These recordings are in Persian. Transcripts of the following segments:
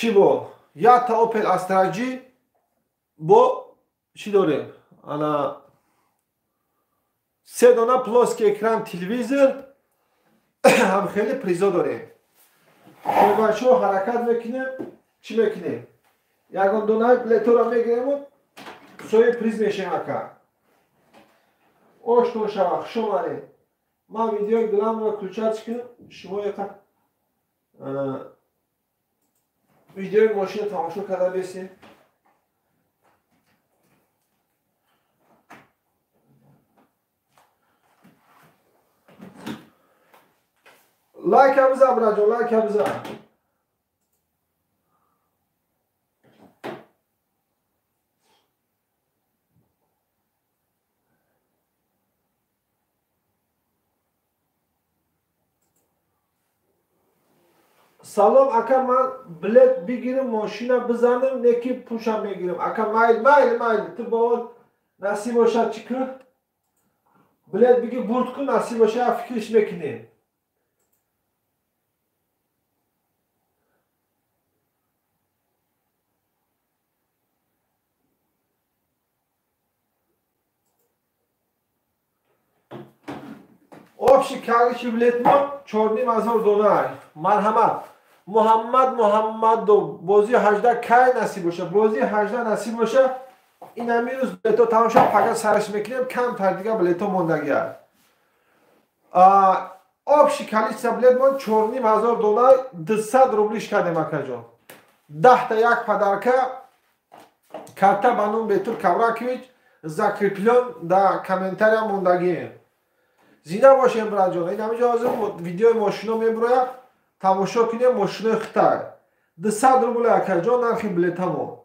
چی بو یا تا اوپل استراجی بو چی داریم انا سه دانه پلاسک اکران تلویزیون هم خیلی پریزا داریم که بچه ها حرکت میکنیم چی میکنیم یکان دانه پلیتو را میگیریم و سوی پریز میشیم اکا آشتون شما شماره من ویدیوی دلم را کلوچت کنم شما یکا ویدیوی ماشین تماشا کرده بیستیم لایک هم بزن برا جان لایک هم بزن سلام اکا من بلیت بگیرم ماشین بزنم نکی پوشم میگیرم اکا مایل تو باید نصیب باشد چی کن بلیت بگیر برد کن نصیب باشد فکرش میکنیم آبشی کارشی بلیت ما 4,500 دلار مرحمت محمد دو بازی 18 کی نصیب باشه بازی 18 نصیب باشه این امروز بلیتو تمام شد فقط سرش میکنیم کم تر دیگه بلیتو موندگی آبشی کالیش بلیت ما 4,500 دلار 200 روبلیش کردیم اکا جان 10 تا یک پدرکه карта ба ном Бетур Кавракович закреплен да комментария мондагӣ. Зинда бошем братҷон. Ин ҳаминҷо ҳозир видеои мошино мебирояд. Тамошо кунем мошинои Хитай. 200 рубл акаҷон нархи билетамо.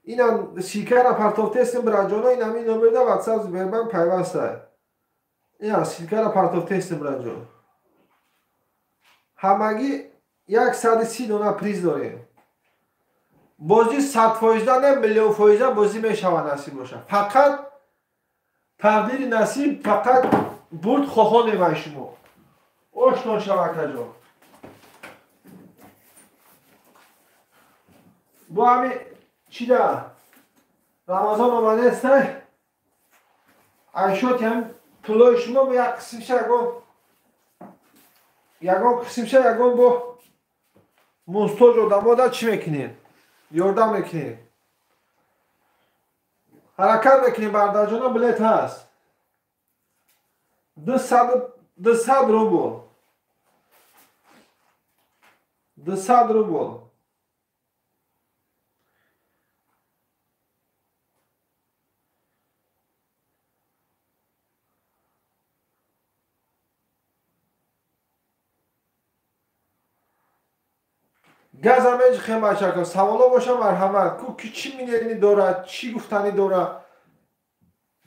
Инам силкара партофтестем братҷоно. Ин ҳамин номерда WhatsApp Сбербанк пайваста. Ина силкара партофтестем братҷон. Ҳамагӣ 130 дона приз дорем. بازی 100% نه میلیون فایزه بازی میشوه نصیب باشه فقط تقدیر نصیب فقط برد خواهان من شما آشنا شبکه جان با همین چی ده رمضان آمده است عیشات هم طلای شما با یک قسمشه یگان قسمشه یگان با مستاج و دماده چی میکنین یاردم میکنیم حرکت میکنیم بردارجانا بلیت هست 200 روبل 200 روبل گاز همه خیلی بچه سوالا باشه مرحمت کو کی چی میگنی داره چی گفتنی داره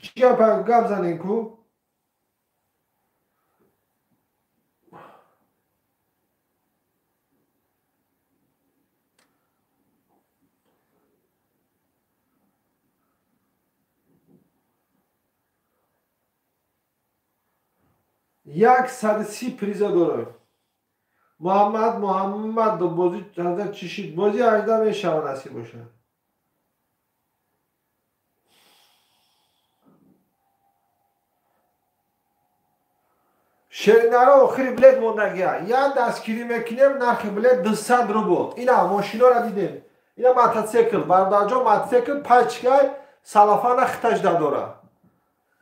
چی گپ زنین کو یک 130 پریزا داره محمد دو بازی حضرت چشید بازی 18 میشوه نصیب باشه شریناره آخری بلیت موندگیه یا دستگیری میکنیم نرخ بلیت 200 روبل اینا ماشینا را دیدیم اینا موتورسیکل بردارجا موتورسیکل پچگای سلافان خطش داره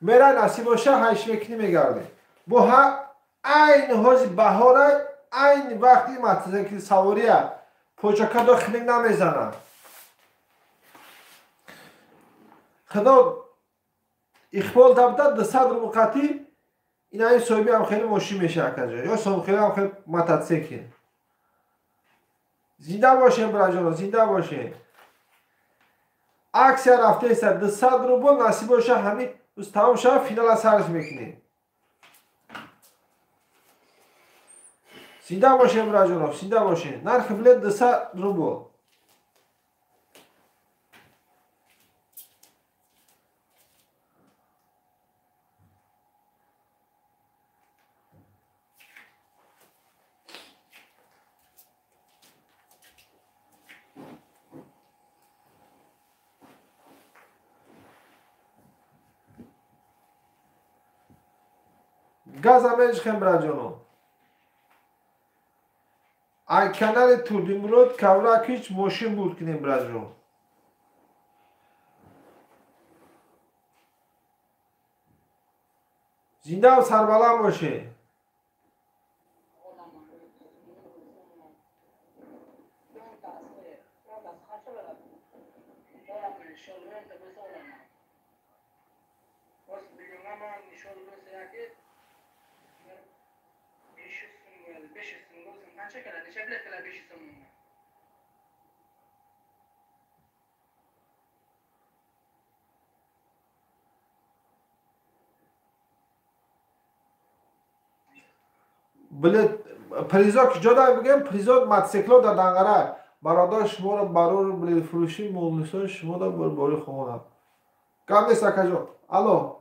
میره نصیب باشه هایش میکنی میگردیم با این حاضی بهاره این وقتی موتورسیکل سواریه پوچکا دو خیلی نمیزنن خدا اخبال دبده 200 روبل قطعی این های صاحبی هم خیلی ماشین میشه اکجا یا صاحب خیلی هم خیلی موتورسیکل زنده باشین برای زنده باشین عکس رفته است 200 روبل نصیب باشه همین روز تمام شد فینال از سرش میکنیم زنده باشین برای جناب زنده باشین نرخ بلیت 200 روبل گاز همه خیم براجانو ای کنال توردیم برود کورا کیچ موشین بود کنیم براجانو زنده و سربلند باشه بله پریزا که جدا بگم پریزا متسکلا در دنگره برادر شما را برای بله فروشی مولنسان شما را باری خواهد کم نیست اکا جان الو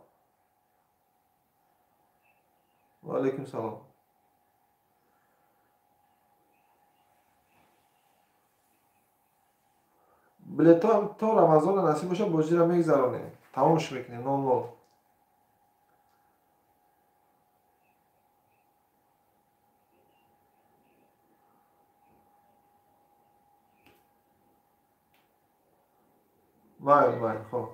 و علیکم سلام بله تا رمضان نصیب باشه بازی را میگذرانیم تمامش میکنیم نون خب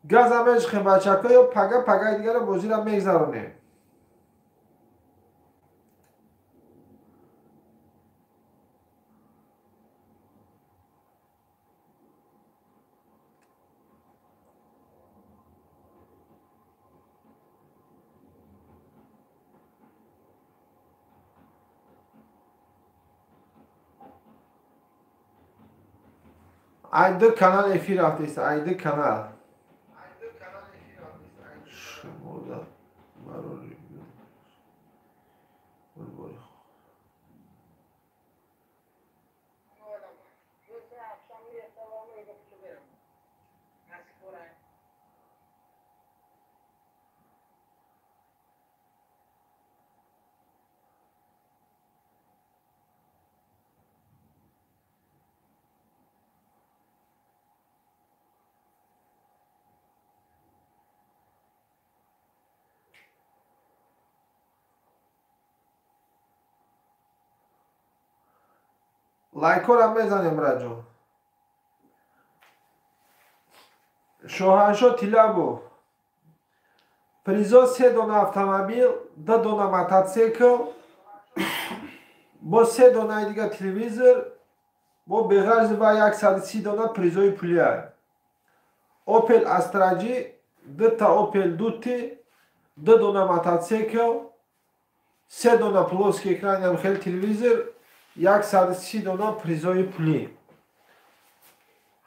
گاز همه خیم بچه یا پگه دیگر بازی را میگذرانیم ayda kanal efir haftaysa ayda kanal şurada var oraya لایکور هم بزنیم راجو شوهرشو تیلابو پریزا 3 دونه автомобил 2 دونه мотоцикл با 3 دونه دیگه تلویزیون با بغرض و 130 دونه پریزای پولی اوپل استراجی 2 تا اوپل دوتی 2 دونه мотоцикл 3 دونه плоский екран هم خیلی تلویزیون 130 دونه پریزای پولی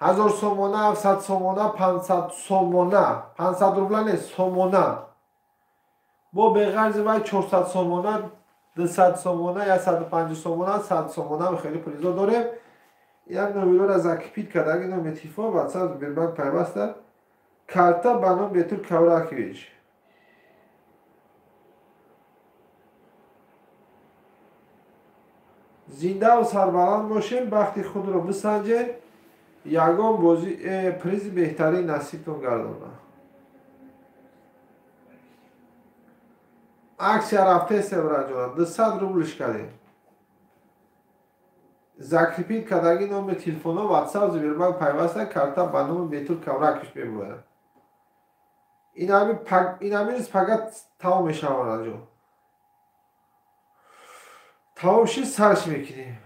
1000 سومونه 700 سومونه 500 سومونه 500 روبل نیست سومونه با به قرض وای 400 سومونه 200 سومونه 150 سومونه 100 سومونه خیلی پریزا داره این هم نویلو را زکیپید کرده اگه نوم اتیفا واتساپ بیربنک پیوسته کارتا بانون بیتور کوراکیویچ زنده و سربلند باشین وقتی خود رو بسنجین یگان بازی پریز بهتری نصیبتون گردونه عکس رفته سبرا جان 200 روبلش کردیم زکریپید کداگی نام تلفن و واتساپ زیربان پیوسته کارتا بانون بیتور کوراکیش ببوده این همی نیست فقط تمام میشوند جان تمامشی سرش میکنیم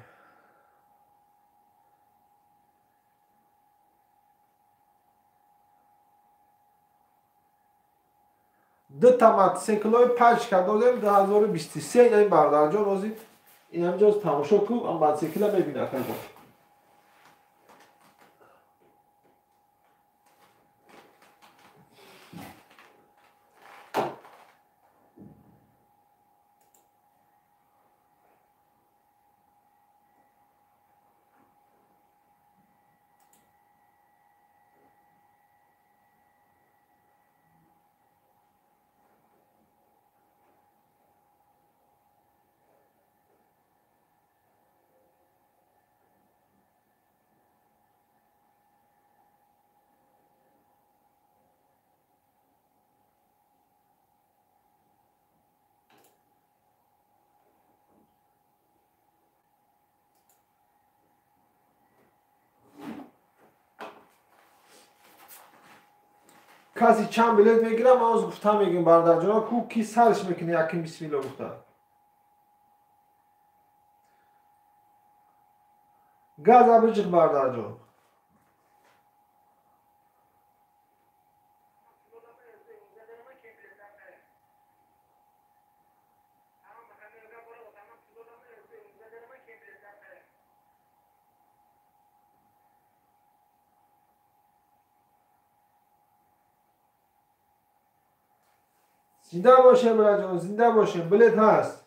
دو تا мотоциклای 5 کدادیم 2023 این بردار جان روزی این هم جاز تماشا کن اما мотоцикل هم ببینه کنم کسی چند بلیت میگیره ما از گفتم میگیم برادر جان کو کی سرش میکنه یکی بسم الله گفته گاز ابجق برادر جان زنده باشه برادر جان زنده باشه بلیت هست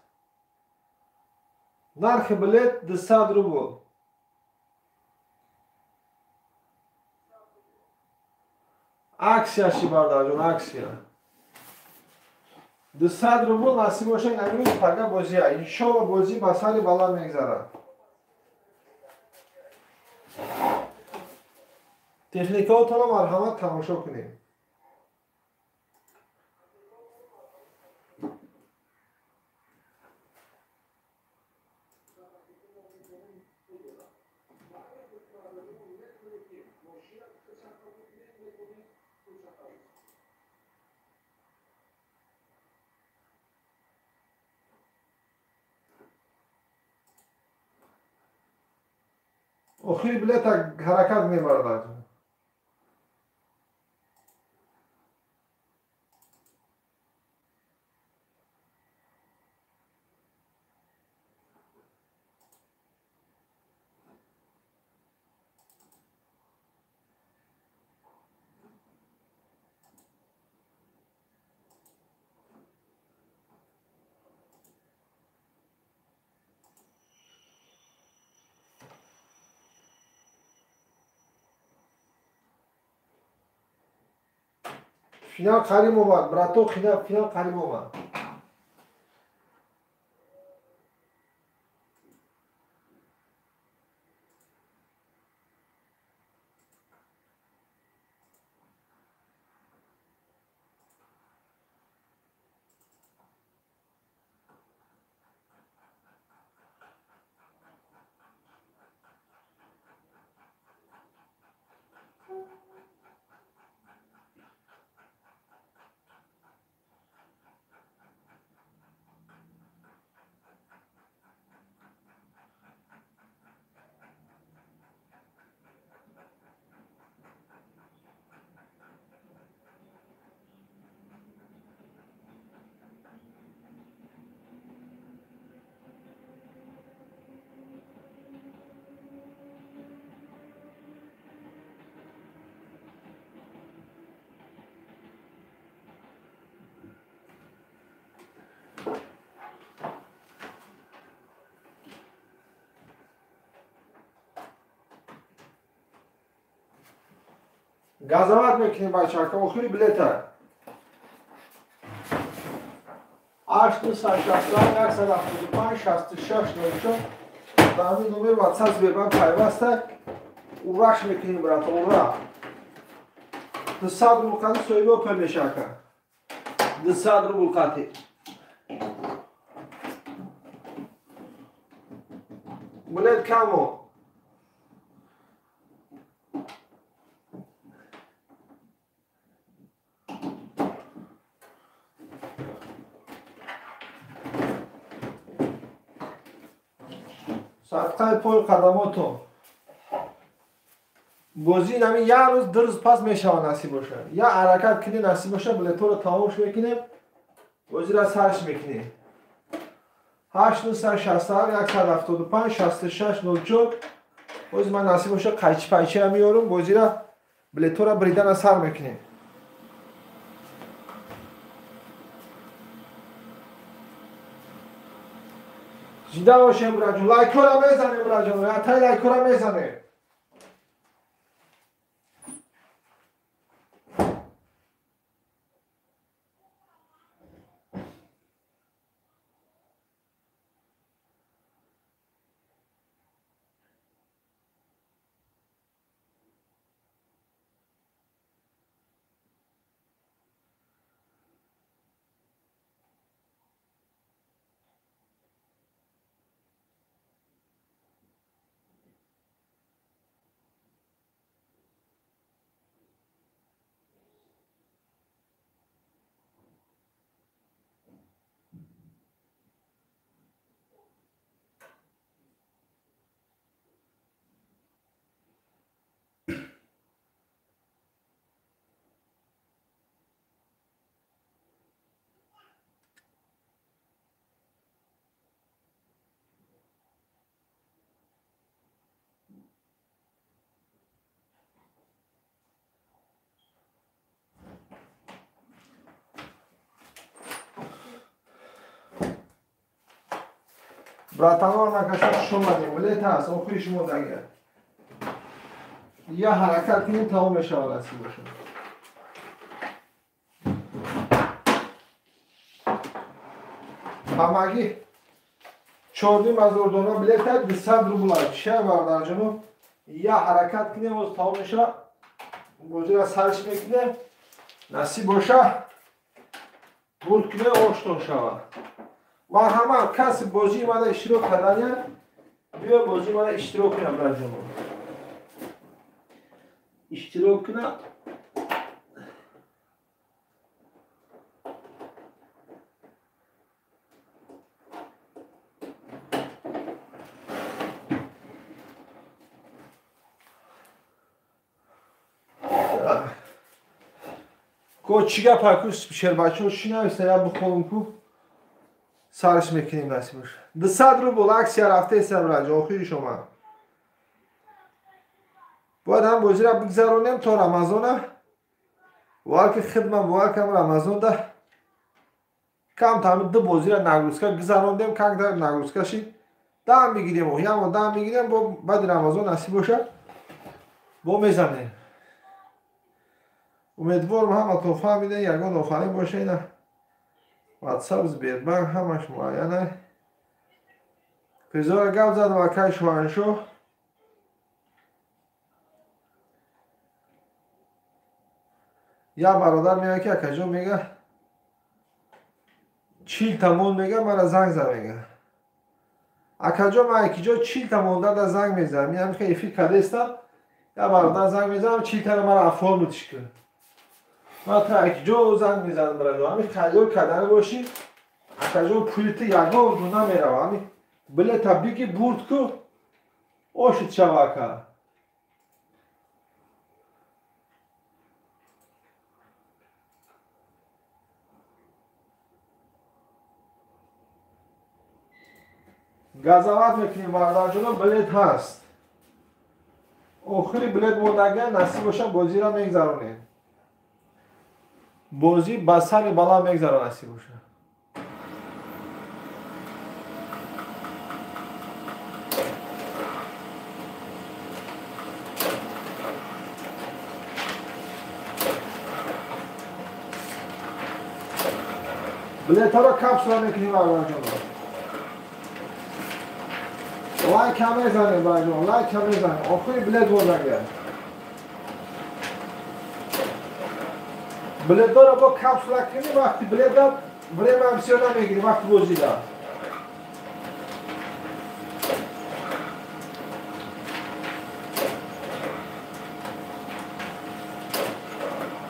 نرخ بلیت 200 روبل عکسیاشی برادر جان عکسیا 200 روبل نصیب باشه امروز فقط بازی ها انشالله بازی مسئله بالا میگذره تکنیکاتون رو مرحمت تماشا کنیم آخری بلیت حرکت میبرد فینال قریب اومد براتو فینال قریب اومد گازوات میکنیم بچه ها که آخری بلیت ها 8 165 175 66 94 به همین نمبر واتساپ بیرون پیوسته اورش میکنیم برات اورا 200 روبل قطعی سویبو پر میشه که 200 روبل قطعی بلیت کمو صدقه پای قدماتون بازی نمی یه روز دو روز پس میشه نصیب باشه یا حرکت کنی نصیب باشه بلیتو رو تمامش میکنیم بازی را سرش میکنیم 8 175 66 04 بازی من نصیب باشه قیچی پایچی را میارم بازی را بلیتو را بریدن از سر میکنیم زنده باشیم برای لایک را میزنیم برای حتی لایک را میزنیم براتان نکشم شما دیگه هست آخری شما دیگه یا حرکت کنیم تمام بشه آلاسی باشه همگی چهاردیم از اردونا بلیت هست 200 روبل چه بردار جنوب یا حرکت کنیم و تمام بشه بازی را سرش میکنه نصیب باشه برد کنه آشتون شود و همه کسی بازی ماده اشتراک کردن بیا بازی ماده اشتراک کنه برای جنوب اشتراک کنه کوچیگه پاکوس بیشتر بچه هاشی نمیسته یا بخورم کو سرش میکنیم نصیب باشه 200 روبل عکسی رفته سمرنج آخری شما باید هم بازی را بگذارونیم تا رمضان وال که خدمت وال کم رمضان ده کم تامید دو بازی را نگروزکا گذاروندیم که در نگروزکا شید دام میگیریم و یا دام میگیریم با بعد رمضان نصیب باشه با میزنیم امیدوارم همه تو فهمیده یگان آفرین باشه اینا واتساپ زبیربنک همش معینه پیزار گفت زد و که شوانشو یا برادر میگه که کجا میگه 40 تمون میگه مرا زنگ زد میگه اکجا من اکیجا 40 تمون در زنگ میزنم میگم که ایفی کده استم یا برادر زنگ میزنم 40 تمون مرا افعال متشکل من تا اکیجا زنگ میزنم برادر همین خیال کدنه باشی اکجا پولیت یگا و دونا میره همین بله تبلیگی برد که آشت شواکه گازوات میکنیم بردار جلو بلیت هست آخری بلیت موندگه نصیب باشه بازی را میگذارونیم بازی بسر بالا میگذاره نصیب باشه بلیت ها را کپسولا میکنیم بردار جلو لایک هم میزنیم بردار لایک هم میزنیم آخری بلیت موندگه بلیت داره با کپسولا کنیم وقتی بلیت دار بریم هم بسیار نمیگیریم وقتی بازی دار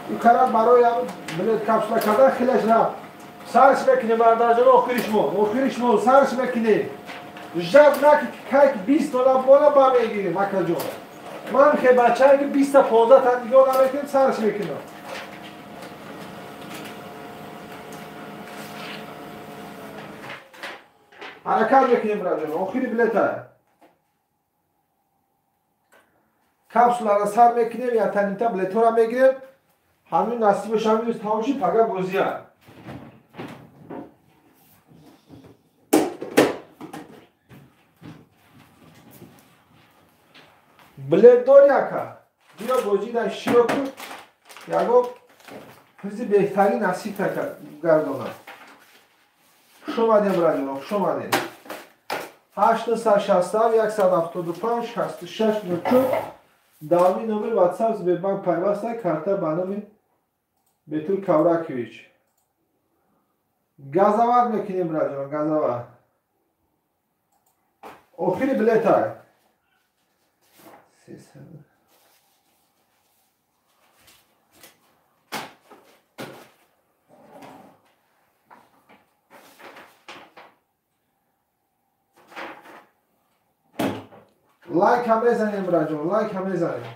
این کارات برای هم بلیت کپسولا کردن خیلیش رفت سرش میکنیم بردار جلو آخریش مون سرش میکنیم جد نکی که 20 دلار بالا با میگیریم اکا جون من که بچه که 20 تا 15 تا دیگه نمیکنیم سرش میکنیم حرکت میکنیم برای آخری بلیت های کپسولا را سر میکنیم یا تنیتا بلیت ها را میگیریم همین نصیبش همین روز تماشی پگه بازی ها بلیت دار یکا بیا بازی در شیرو کن یکو پسی بهترین نصیب گردانه شما دیم برای جناب شما دیم 867 175 66 94 دامی نمبر واتساپ زبیربنک پیوسته کارتا بانمی بیتول کاوراکیویچ گازاوات میکنیم برای جناب گازاوات آخری بلیت های لایک هم بزنیم برای جون لایک هم بزنیم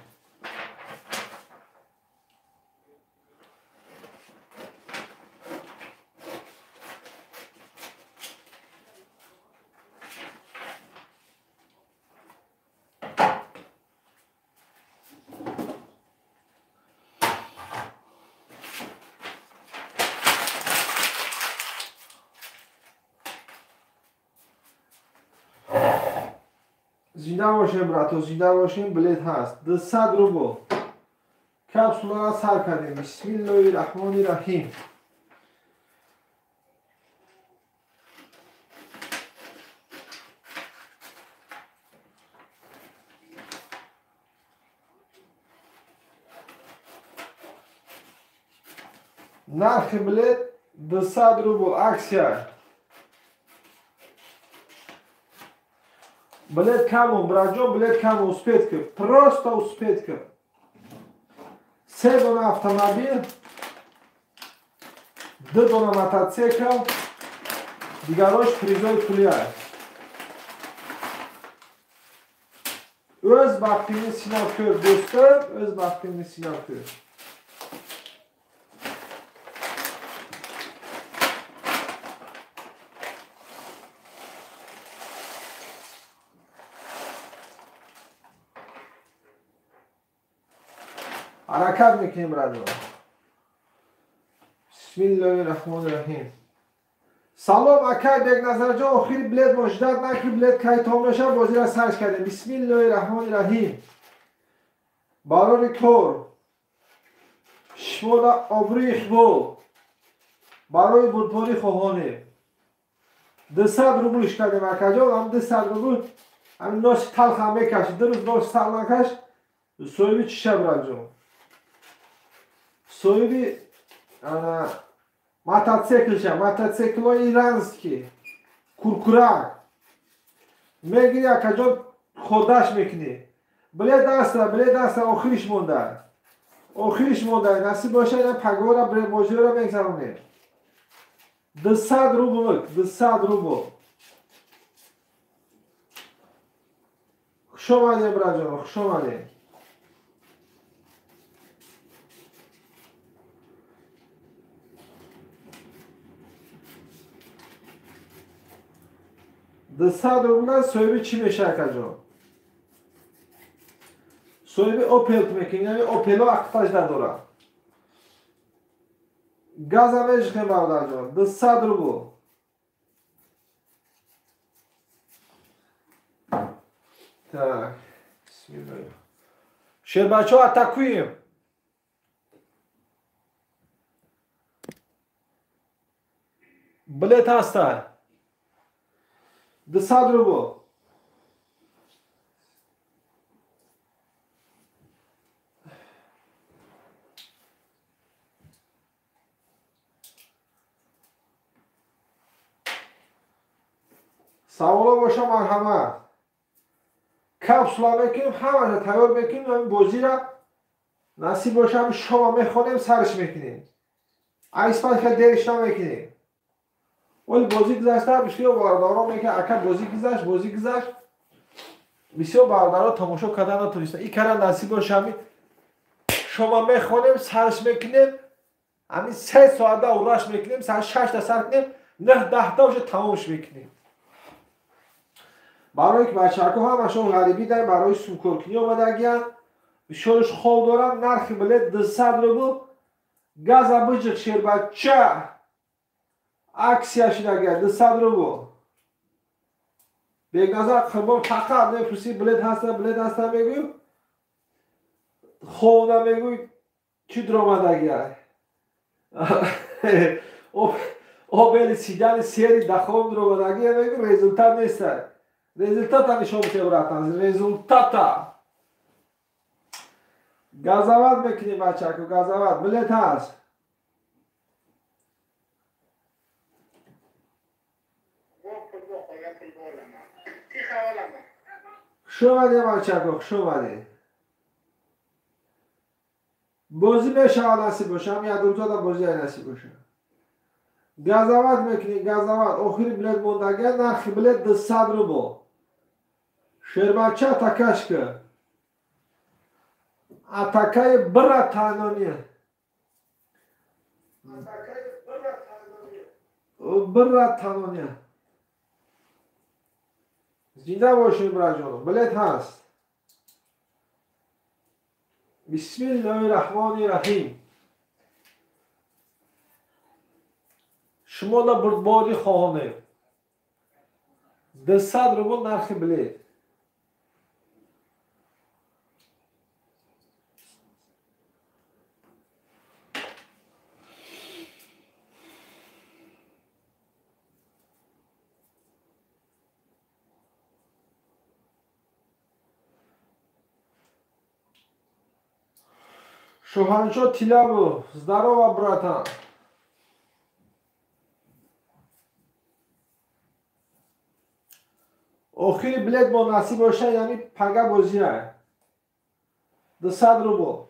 زنده باشیم براتو، زنده باشیم. بلیت هست 200 روبل. کپسولا را سر کردیم. بسم الله الرحمن الرحیم. نرخ بلیت 200 روبل. اکسیا بلیت کمون براجون، بلیت کم успетка. Просто успетка. 3 دونه автомобиль، 2 دونه мотоцикл، دیگراش призой پولی است. Öz baxtini sinab ko'r do'stim, öz baxtini sinab ko'r. حرکت میکنیم برادر. بسم الله الرحمن الرحیم. سلام اکای بیگ نظر جان، آخری بلیت مجدد نکی بلیت که تمام نشه بازی را سرچ کردیم. بسم الله الرحمن الرحیم. برای کور شما را ابروی اخبار برای بودباری خواهانه 200 روبلش کردیم اکای جان. هم 200 روبل همین ناش تلخ هم میکشید. 2 روز ناش تلخ نکش صاحبی چیشه برای جان. صاحبی мотоцикл های ایرانسکی کورکورک میگیری اکا جان خودش میکنی. بله دسته آخریش مونده نصیب باشه اینا پگاه را بره موجه را میگذرونه. 200 روبل 200 روبل. خوش آمدیم برای جان، خوش آمدیم. دستاد روبل صاحبی چی میشه اکا جان؟ صاحبی اوپل میکنی، یعنی اوپلو اختاج نداره. گاز هم میشکنیم برادر جان. 200 روبل. tak bismillah. Şer bачо атакуем. Bilet hasta. 200 روبل. سوالا باشه مرحمت. کپسولا میکنیم همه تیار میکنیم و بازی را نصیب باشه هم شما میخونیم سرش میکنیم. ایسپاد که دیرش نمیکنیم. ولی بازی گذاشته بسیار باردارا میگه اکا بازی گذاشت بسیار باردارا تماشا کردن نتونستن. این کار نصیب باشه همی شما میخونیم سرش میکنیم. همین 3 ساعت اورش میکنیم. ساعت 6 تا سر کنیم 9-10 تا تمامش میکنیم. برای که بچه ها همشون غریبی داریم برای سوکورکنی اومده گیان بسیارش خوب دارم. نرخ بلیت 200 روبل. گاز بجق شیر بچه اکسیاش نگه 200 روبل. بیگ نظر خربان فقط نفرسی بلیت هسته میگوی خوب نمیگوی چی در اومده گیان او بیلی سیدن سیری دخوام در اومده گیان میگوی ریزولتات نیسته. Rezultata nişan çevratan. Rezultata. Gazavat mekinim açak. Gazavat. Bilet has. Şövalye açak. Şövalye. Bozi meşa nasip boşam. Ya durca da bozi nasip boşam. Gazavat mekinim. Gazavat. Oxiri bilet mondagen. Narxi bilet 200 روبل. شربچه اتکش که اتکای برا تانونیه زنده باشیم برای جانم. بلیت هست. بسم الله الرحمن الرحیم. شما را بردباری خواهانه 200 روبل نرخ بلیت. Шоҳаншоҳ Тилабу, здарова, братан. Охири билет мо насиб боша, яъни пага бозия. 200 рубл.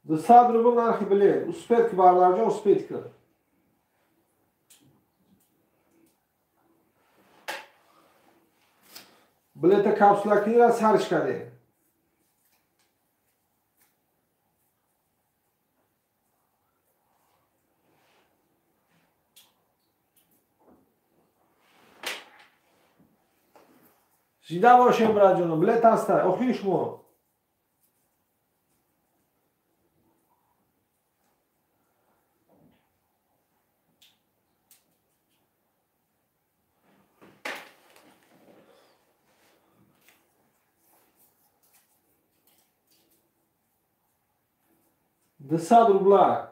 200 рубл нархи билет. Успед ки бардорҷон, успед ки. Билета капсулакиро сарч кардем. Зинда бошем, братҷоно, билет ҳаста. Охири шумо. $200 рубла.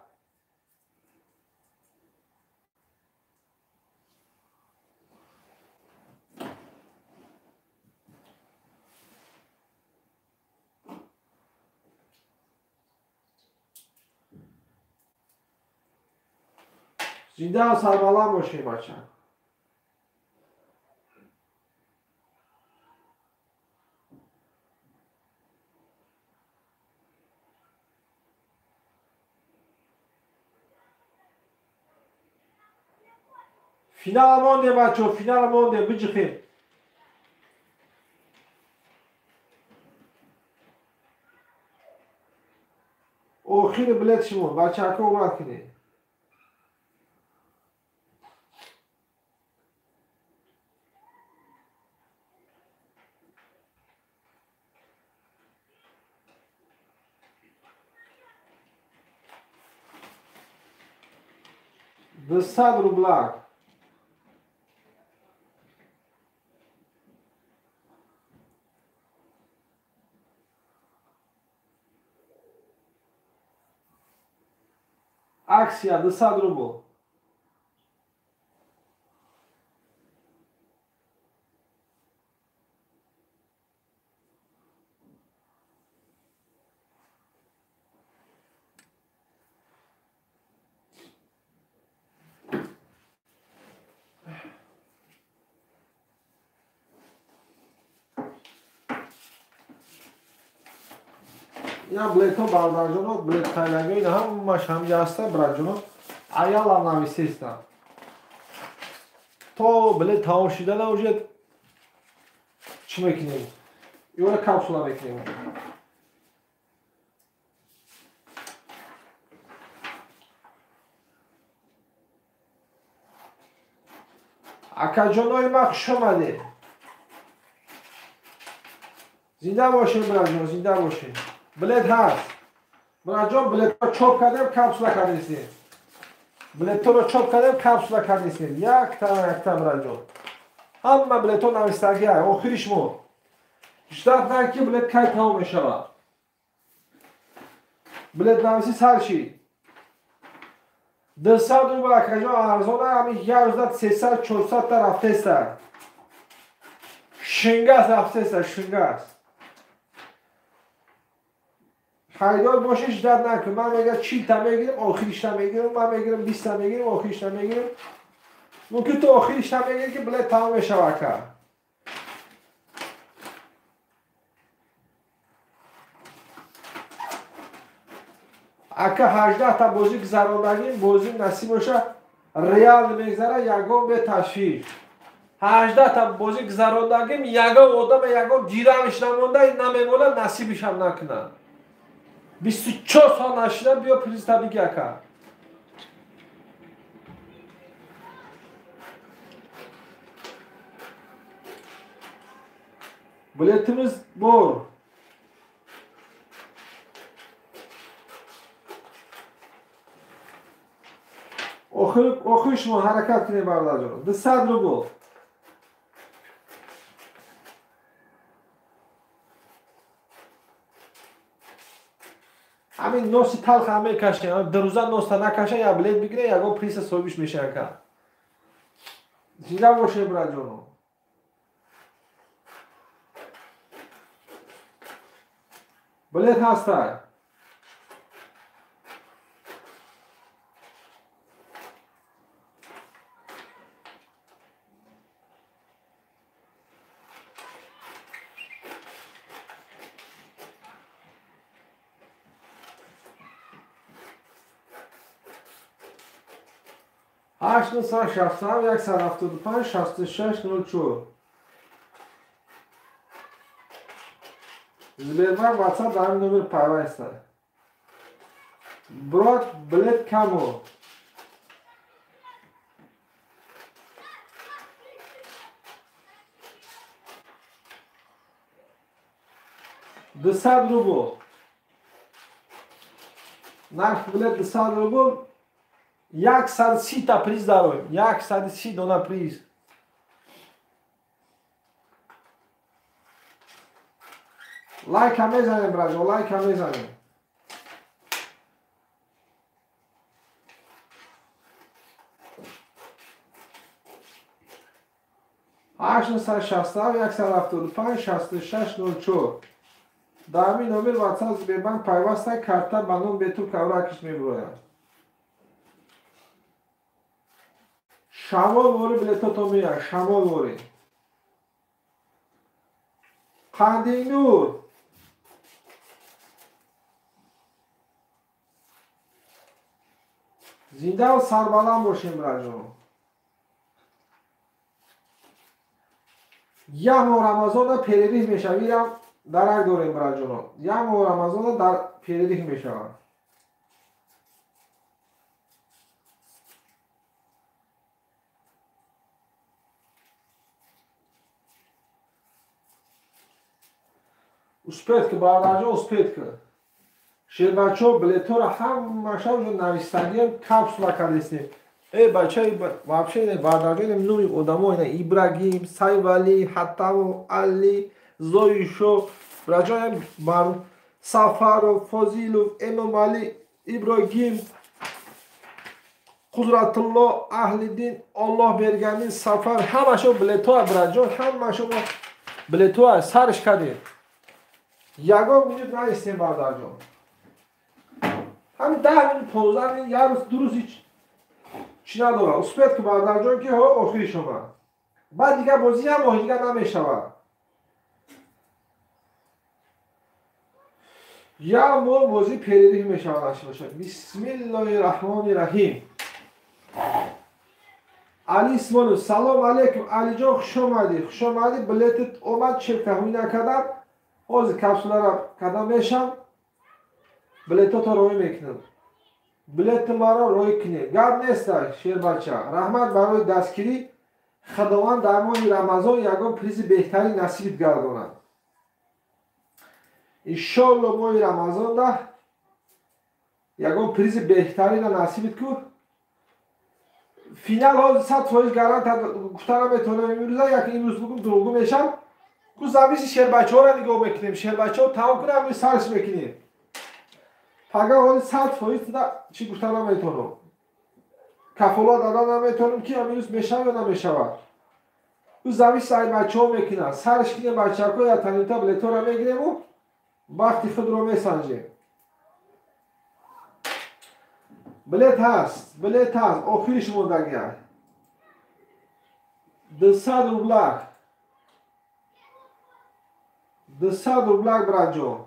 Зинда ва сарбаланд бошем, бача. Финал монде, бачо, финал монде, биҷихем. охири билет шумо, бачаҳако умад кунед. $200 рубла. Аксия, $200 рубл. Я билетҳо бардарҷоно, билет қайлагои ҳамаш ҳамҷа ҳаста, братҷоно. Аяла нависеста. То билет тамом шуда наужед. Чӣ мекунем? Ёра капсула мекунем. Акаҷонои ма хуш омадед. Зинда бошед, братҷон, зинда бошед. Билет ҳаст. Братҷон, билетҳо чоп кардем, капсула кардесем. Билетҳоро чоп кардем, капсула кардесем. Якта, братҷон. Ҳама билетҳо навистагия. Охири шумо. Ждат накӣ билет кай тамом мешавад. Билет нависи сар чӣ? 200 рубл, акаҷон, арзона, ҳамин як рӯзда 300-400 та рафтеста. Шингас рафтеста, шингас. хайдор бошед, ждат накун. Ман мегӯям 40 та мегирем, охиришта мегирем, ман мегирем 20 та мегирем, охиришта мегирем. Мумкин ту охиришта мегирем ки билет тамом мешавад ка. Ака 18 та бозӣ гузарондагим, бозӣ насиб боша, реал мегзара, ягон бе ташвиш. 18 та бозӣ гузарондагим, ягон одам, ягон дирамш намонда, намемона, насибишам накунад. 24 сол нашида, биё приста биги ака. Билетimiz bor. O'qish mo harakat qiling barlarjon. 200 rubl. Hamin nosi talx ham mekashan, 2 ro'za nosda nakashan, ya bilet bigire, ya go prisa so'bish meshan aka. زنده باشه برای جانم. بلیت هسته. هشت نصد شصت و یک صد هفتاد و پنج شصت و شش نول چور. زبیرمک واتساپ در همین نمبر پیوسته. برات بلیت کمو. دوصد روبل. نرخ بلیت 200 روبل. 130 تا پریز دارم. 130 دونه پریز. لایک هم میزنیم برادر، لایک هم میزنیم. هشت نصد شصت و یک صد هفتاد و پنج شصت و شش نول چور. در همین نمبر واتساپ زبیرمک پیوسته کرده بنام به تو کورکش میبرویم. شمال واری بلیتاتو میاد. شمال واری. قندی نور. زنده و سربلند باشیم برای جانم. یک ماه رمضان پیروی میشویرم درک داریم برای جانم. یک ماه رمضان در پیروی میشوم. اسپید که برادر جان اسپید که شیر بچه ها بلیت ها را همه شب نویستگی کپسولا کردیستیم. ای بچه وابشه برادر جان نوی آدم ها اینه ابراهیم، سایوالی، حتم، علی، زویشو برای بر سفر و فضیل و امام علی، ابراهیم، قدرت الله، اهل دین، الله برگمین، سفر همه شب بلیت ها برای جان همه شب بلیت ها سرش کردیم. یگان میجود نایستیم برادر جان. همین 10 منت 15 منت یک روز دو روز هیچ چی نداره. اسپید که برادر جان که ها آخری شما. بعد دیگه بازی هم ماه دیگه نمیشود. یا ماه بازی پیریدی میشود داشته باشد. بسم الله الرحمن الرحیم. علی اسمانو سلام علیکم علی جان خوش آمدی. خوش آمدی بلیتت اومد چک تحویل نکردم. حاضر کپسوله را کدام میشم. بلیتات رو روی میکنم. بلیت مرا روی کنید. گرد نیست شیر بچه. رحمت برای دستگیری خداوند در ماه رمضان یگان پریز بهتری نصیب گرداند. انشالله ماه رمضان ده یگان پریز بهتری نصیب کن. فینال ها 100% گارانت گفتم میتونم امروز یک امروز بگم دروغ میشم. کو زمینی شیر بچه ها را نگاه میکنیم. شیر بچه ها تمام کنیم امروز سرش میکنیم. فقط حالی 100% دا چی گفتم نمیتونم. کفالات دادن نمیتونم که امروز میشه یا نمیشود. او زمین سعی بچه ها میکنه. سرش کنیم بچه ها یا تنیتا بلیت ها را میگیریم و وقتی خود رو میسنجیم. بلیت هست. بلیت هست. آخرش موندگی هست. 200 روبلک. 200 روبلک برای جان.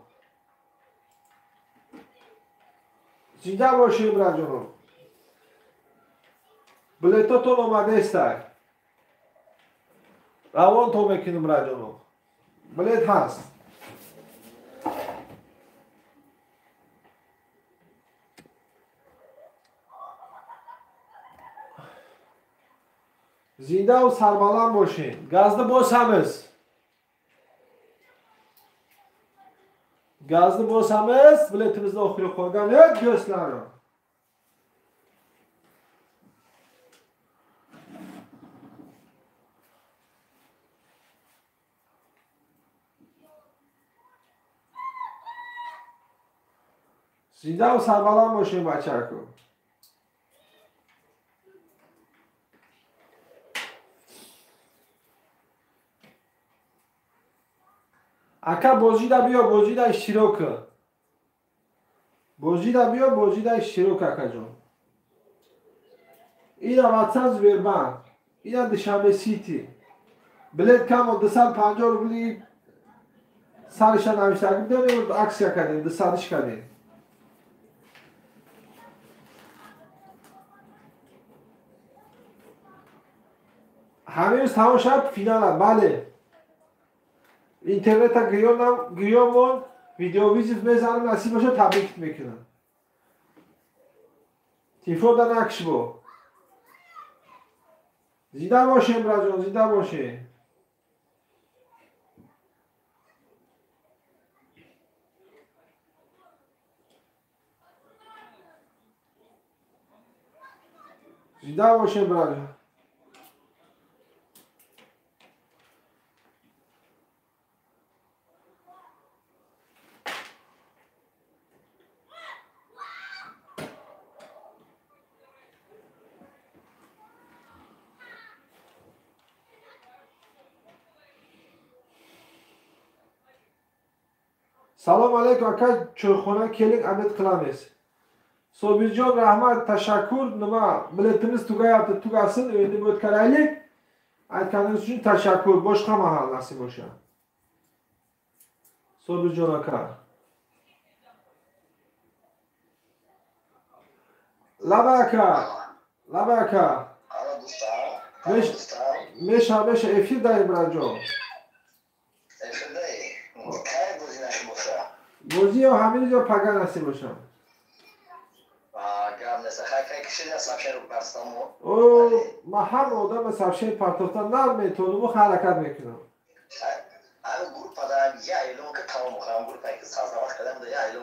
زنده باشی برای جانم. بلیتاتون آمده است. روان تو میکنیم برای جانم. بلیت هست. زنده و سربلند باشین. گازده باز هم است. گازده باز هم است. بلیتimiz آخری خوردن hep gösteriyor. زنده و سربلند باشین بچه‌ها. Aka bozji da bia, bozji da ishtirok. Bozji da bia, bozji da ishtirok akajon. Ina WhatsApp Sberbank. Ina Dushanbe City. Bilet kam 250 rubli سرش نوشته کردیم عکس کردیم دستش کردیم همه روز تمام شب فینال بله اینترنت گیومون ویدیو ویزیت میزنم نصیب باشه تبریک میکنم تیفو در نکش بو زیده باشه امراجون زیده باشه زیده باشه برادر سلام علیکم اکا چورخونه کلینگ امید قلمیز صبح جان رحمت تشکر نما بلتimiz tuga yaptı tugasın öyle بود karaylık aytkanınız için teşekkür boşka mahal nasip boşa صبح جان اکا labaka meş efir dayı braco بازی یا همین جا پگان هستی باشم او ما هم آدم سبشه پرتافتن نمیتونم و حرکت میکنم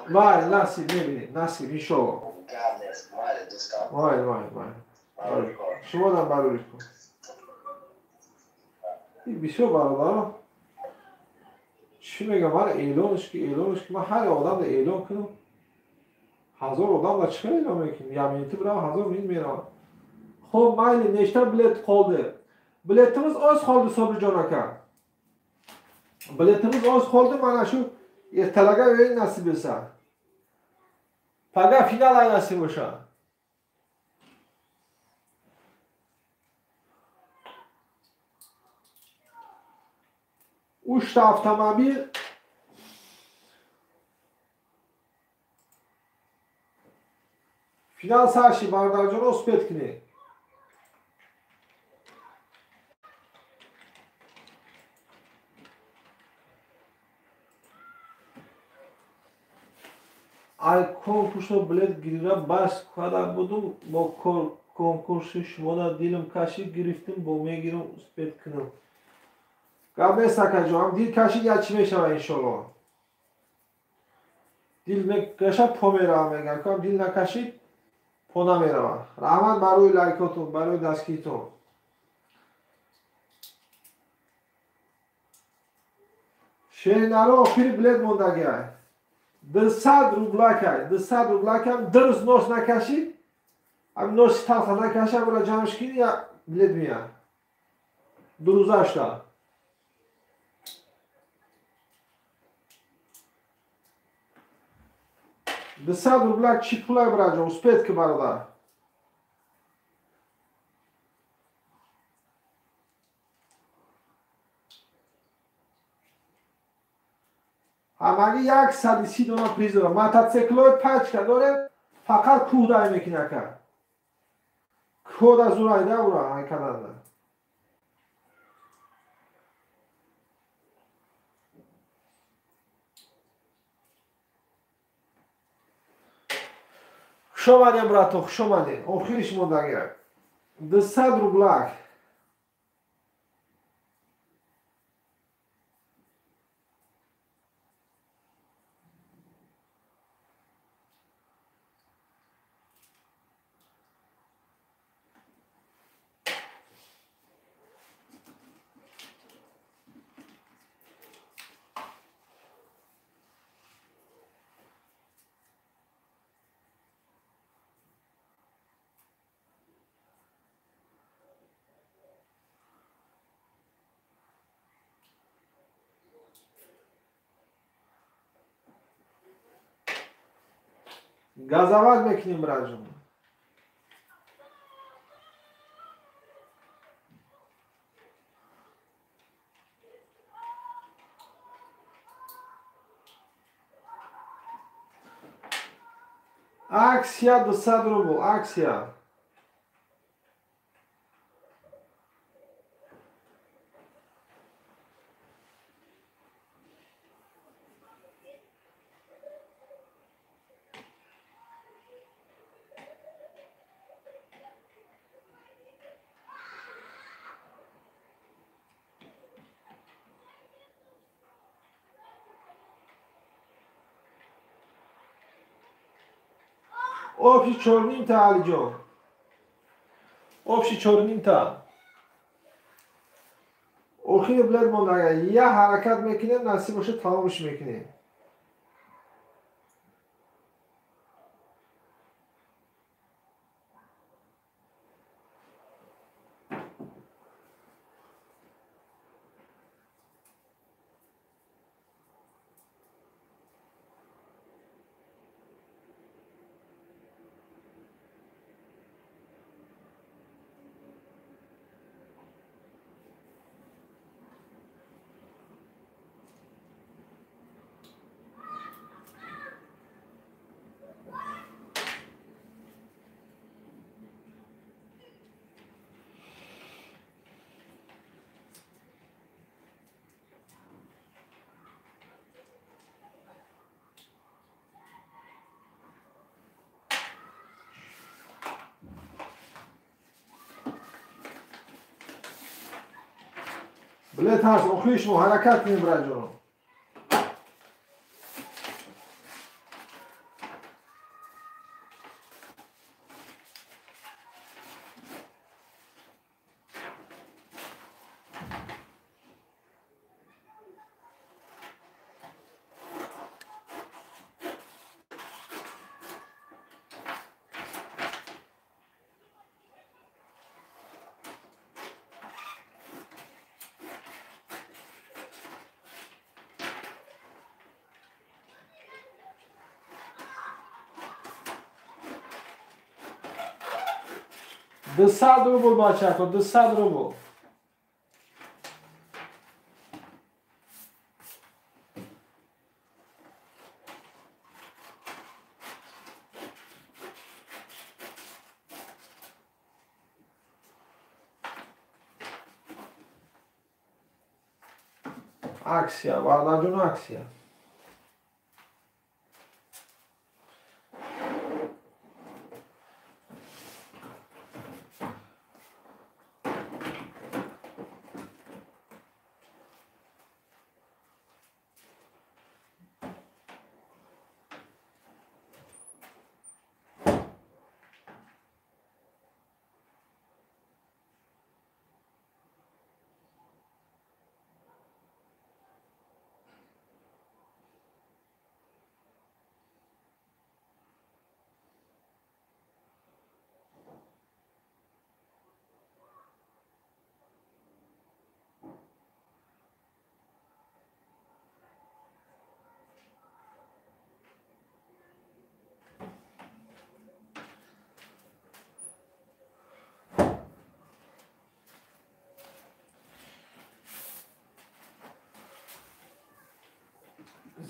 وای نصیب میبینید نصیب این شو وای شما دم بروری کن این بیشو برادر چی میگم من اعلانش که من هر آدم رو اعلان کنم 1000 آدم رو چیکار اعلان میکنم یمینیتی برام 1000 میرم خب مایل نشته بلیت قالdı بلیتimiz az kaldı Sabri Can aka بلیتimiz az kaldı mana şu ertelaga öyle nasip etse paga final ay nasip olsa uçta avtomobil final sashi bardarjon ospetkini ay konkursa bilet girip bas kadar budum bu konkursu şuna dilim kaşı giriftim bu megirim ospetkini Gabe sakacağım. Dil kaşı geçmeye inşallah. Dil me kaşa pomera megan. Kam dil na kaşı pona mera. Rahman baroy likeotun, baroy daskitun. Şehnaro okiri bilet mondagay. 200 rublakay. 200 rublakam dırız nos na kaşı. Am nos talha na kaşı bura jamşkini ya bilet mi ya? Duruzaşta. Десад рубля чи пулай браджа, успет ки бародар. Ҳамаги 130 дона приз дорам. Мотоциклои пачка дорем, фақат кӯҳдай мекина ка. Кӯда зурайда ура айкаданда. Xush omadin brato, xush omadin. Oxirish mondaga. 200 rublak. گازاوز میکنیم برای جون. Aksya 200 ruble. Aksya. Opşi 4,5 تا علی جون. Opşi 4,5 تا. اوخی بلد مونده یه حرکت میکنیم نصیب باشه تمامش میکنیم. بلد هست اوخیش مو حرکت کنیم برای جون. $200 بچه ها $200. Aksia, guarda giù Aksia.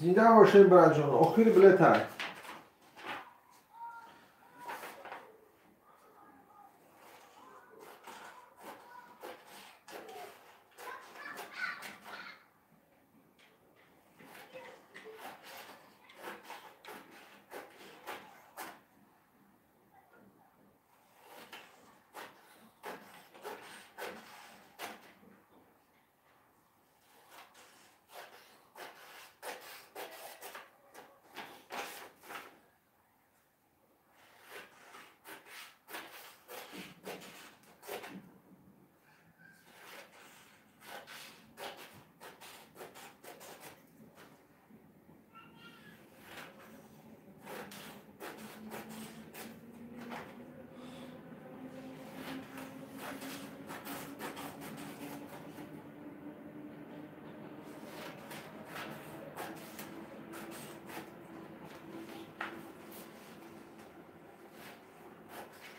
زیده باشیم برای جان آخیر بلتر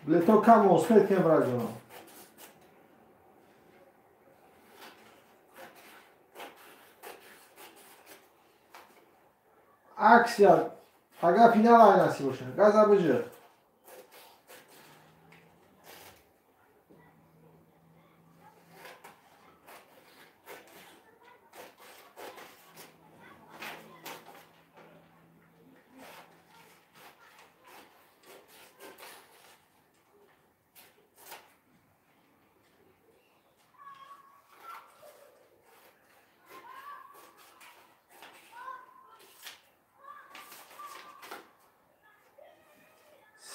بلیتو کم واسفت کم راجعه عکس یا اگر فینال آی نصیب باشه گازا بجه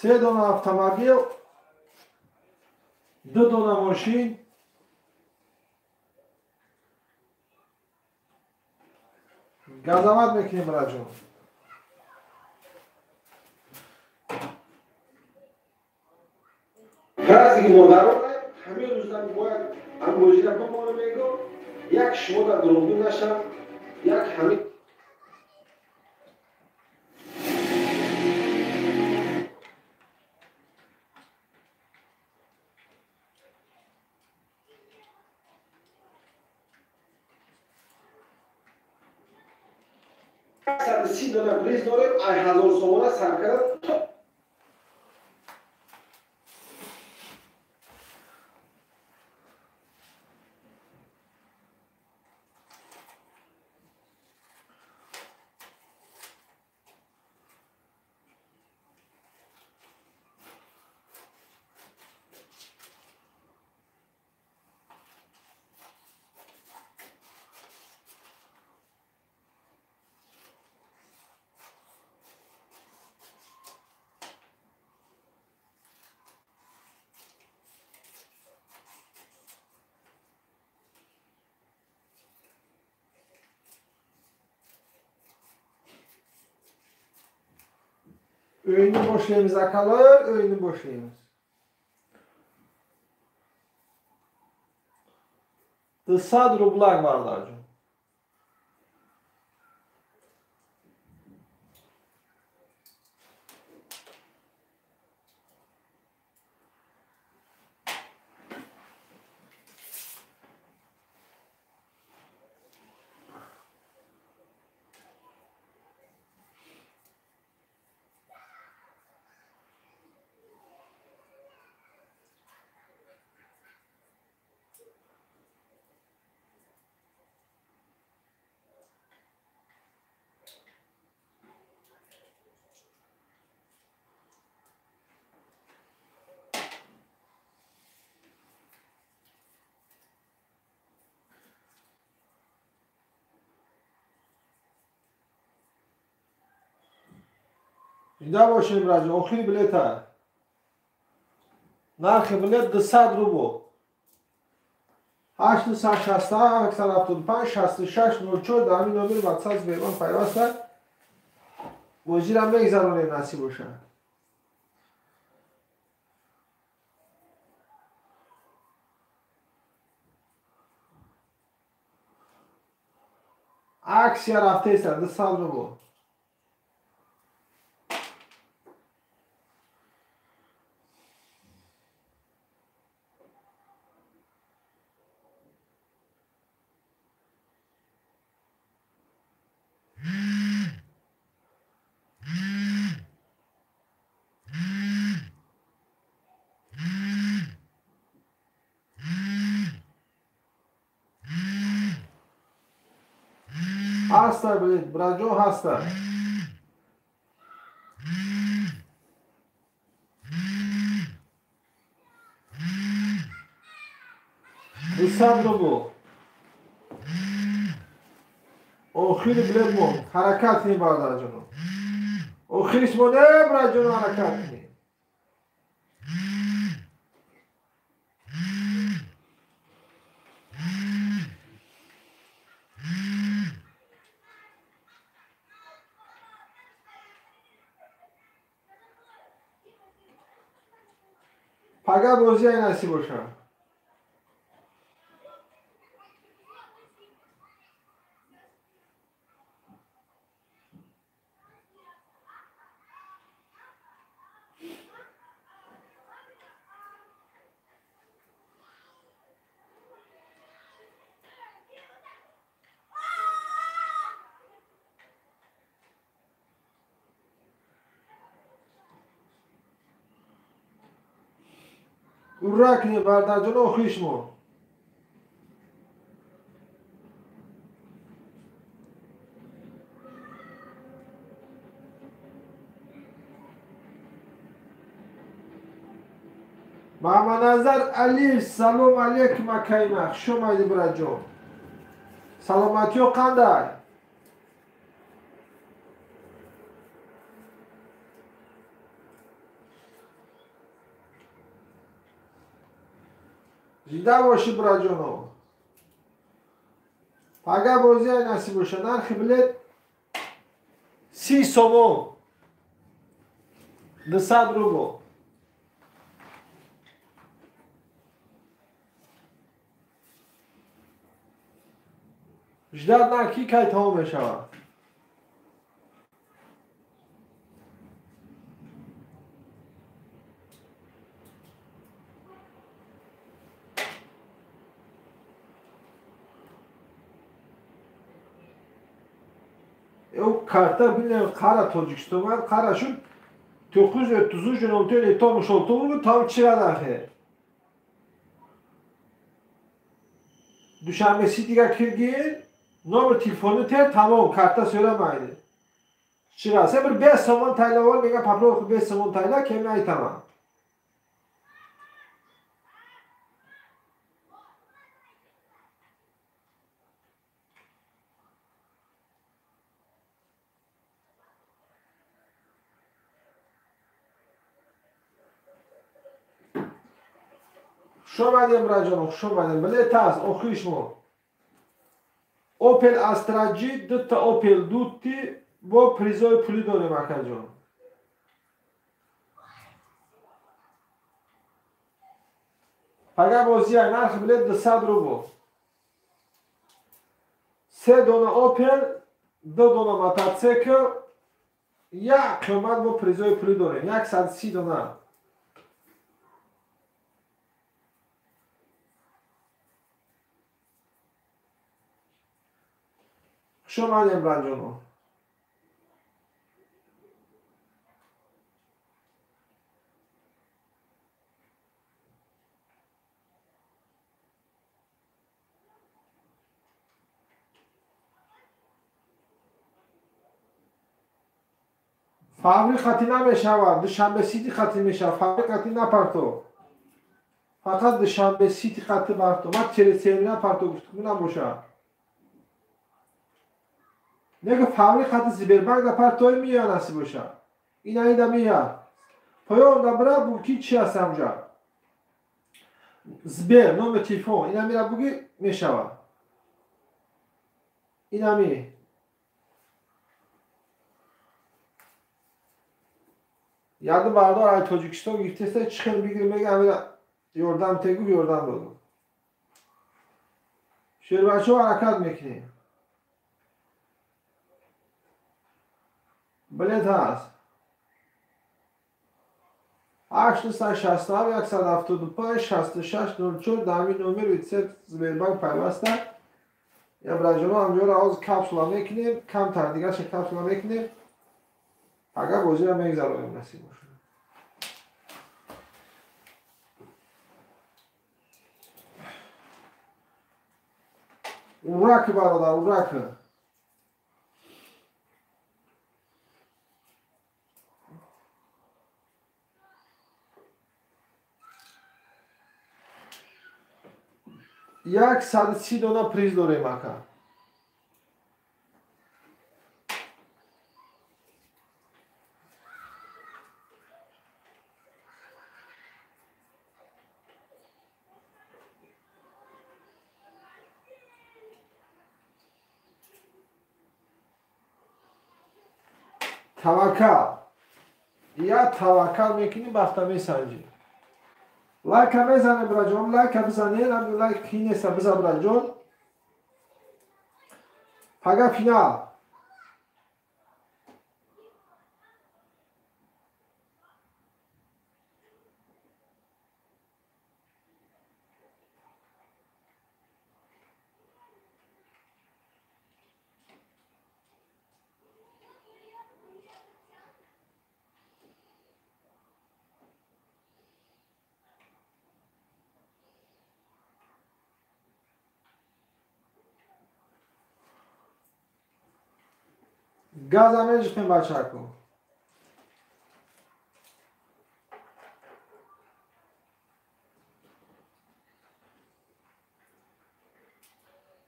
سه دونه اتومبیل دو دونه ماشین گازوات میکنیم برای جون بعضی که مادران همین روزا باید هم گوجه با ما رو میگو یک شما در دروغگو نشم یک همین سی دونه پلیس داریم ای هزار سومانه سر کردن Öyünü boşlayımız akalar, öyünü boşlayımız. Dısad rublar varlar canım. اینجا باشیم راجع آخری بلیت ها نرخ بلیت 200 روبل 867 175 66 04 در همین نمبر واتساپ بیرون پیوسته وزیر هم بگذارونیم نصیب باشه عکس یا رفته سر 200 روبل هسته بلیت براجو هسته دوستان رو آخری بلیت مون حرکت نیم بردار جنو آخریش مونه برای جنو حرکت نیم پگه بازی های نصیب باشه Urakni bardacını okuyuş mu? Mama Nazar Ali salom aleyküm akaymak. Şumaydı buraco. Salamati o kanday. Jida başı buracono. Paga boziye nasip boşa. Narxı bilet 30 somon. 200 rubo. Jda narki kay tamam meşava. O karta bilmiyorum kara tocukstu var. Kara şu 933 gün oldu öyle tomuş oldu tam çıra dahi. Düşenmesi diye kirgin numara telefonu ter tamam karta söylemeydi. Çırası bir 5 somon tayla var mega paplo oku 5 somon tayla kemay tamam. Şomadim racanok şomadim bile tas okuyuş mu? Opel Astra G dutta Opel Dutti bu prizoy puli dore makajon. Paga boziya narx bile 200 rubo. 3 dona Opel, 2 dona motocykl, ya qiymat bu prizoy puli dore. 130 dona. Şomadim racanok. Fabrik نمیشود دوشنبه سیتی خطی میشه فابریک خطی نپرتو فقط دوشنبه سیتی خطی برتو من 47 نپرتو گفتم نباشه نگه فابریک خطی زیبربرگ نپرتوی میاد نسی باشه این ایده میاد پایان دبره بوکی چی هست همجا زبر نام تلفن اینا میره بگی میشود اینا می Yardım vardı ay Tacikistan gittiyse çıkın bir girmek yani yordam tegu yordam oldu. Şerbaço harakat mekni. Bilet haz. 867 175 66 04 dami nomer vitset Zberbank payvasta. Ya brajano hamjora az kapsula mekni kam tardiga şey kapsula mekni. Aga bozira megzalom nasib boشه. Urak برادر urak. یک 130 دونه پریز داره مکا. توکل یا توکل میکنی بخته میسنجی لایک میزنه براجون لایک بزنه هم لایک کی نیست بزن براجون پگه فینال گاز هم میجوشیم بچه کن.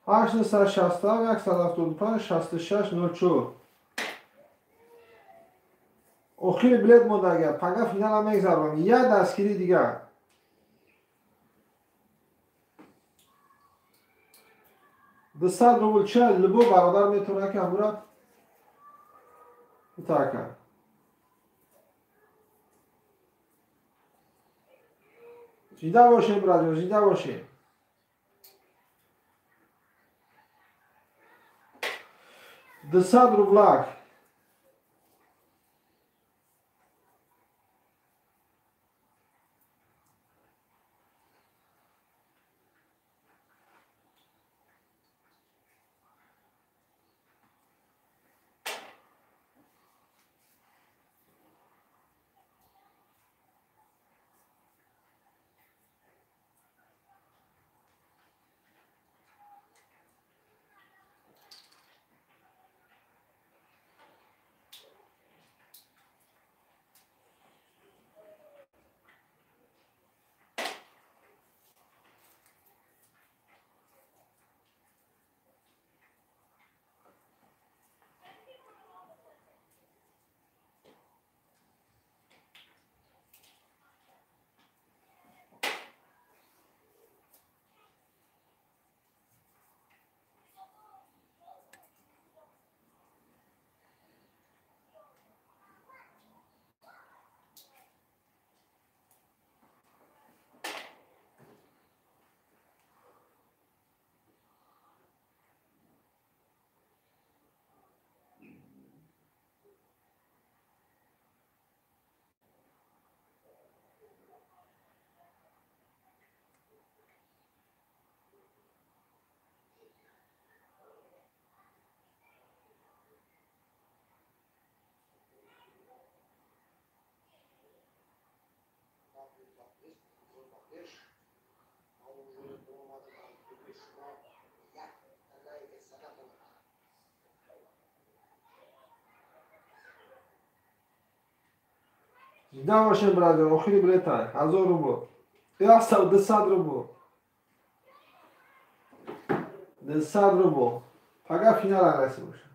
هشت سر شست هم یک سر هفتاد و پنج شست شش نو چور. اخیر بلد مونده اگر پنگه فینال هم میگذارم یه دستگیری دیگر. دستت رو چه لبو برادر میتونه که همورا تاکن. زنده باشیم برادر، زنده باشیم. دستت رو بلاک. زنده باشیم برادر، اخیر بلد تای. 1000 روبل. یا سال 200 روبل. 200 روبل. پگه فینال رسید باشه.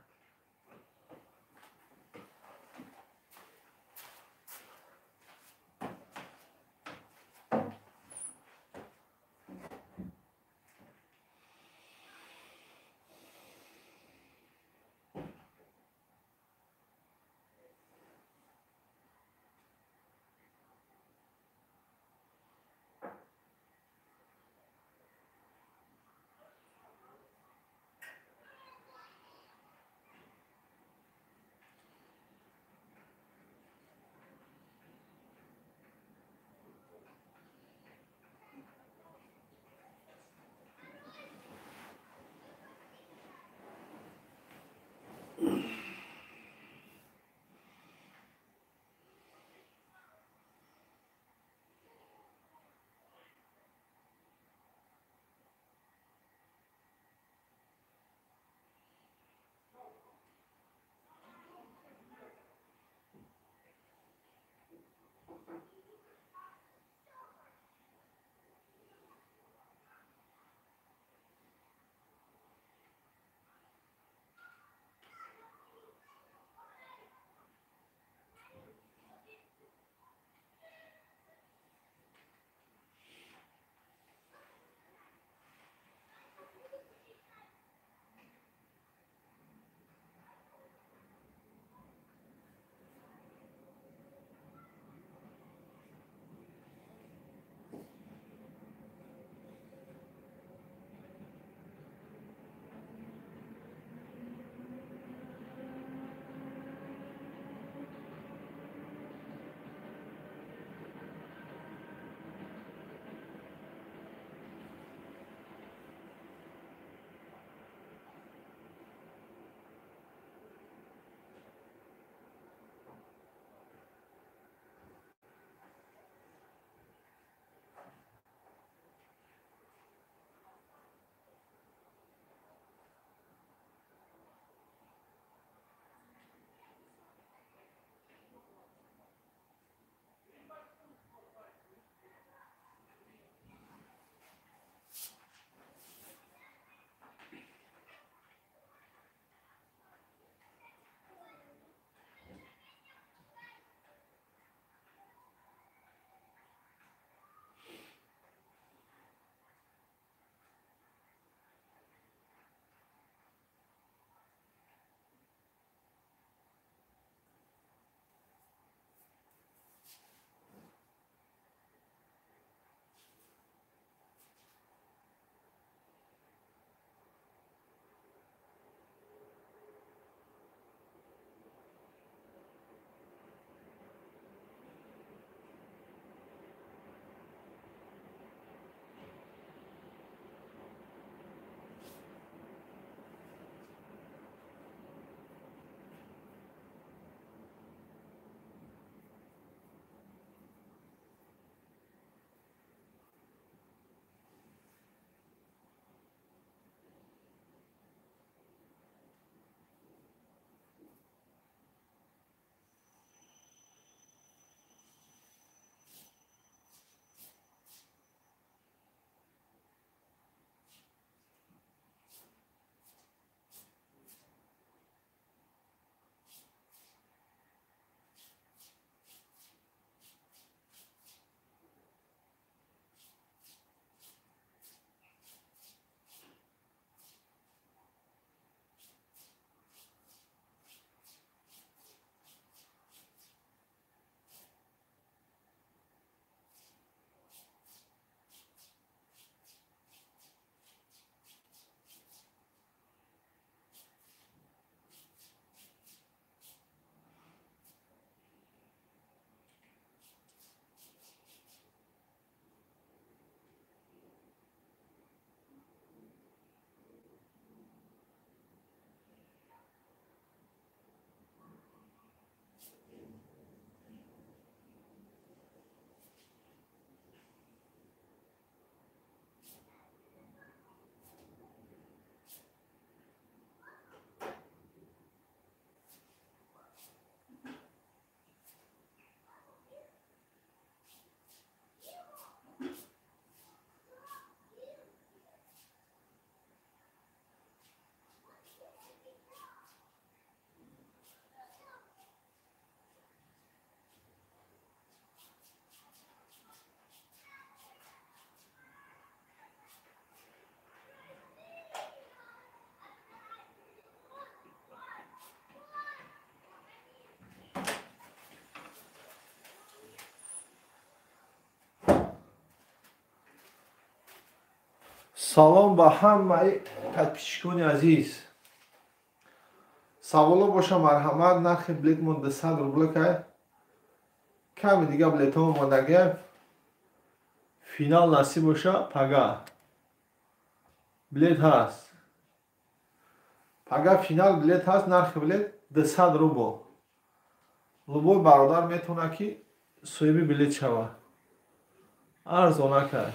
салом ба ҳамаи подписчикони азиз. Саволо боша марҳамат, нархи билетмон 200 рубл кай. Ками дига билетҳо мондаги. Финал насиб боша пага. Билет ҳаст. Пага финал билет ҳаст, нархи билет 200 рубл. Лубой бародар метавона ки соҳиби билет шава. Арзона кай.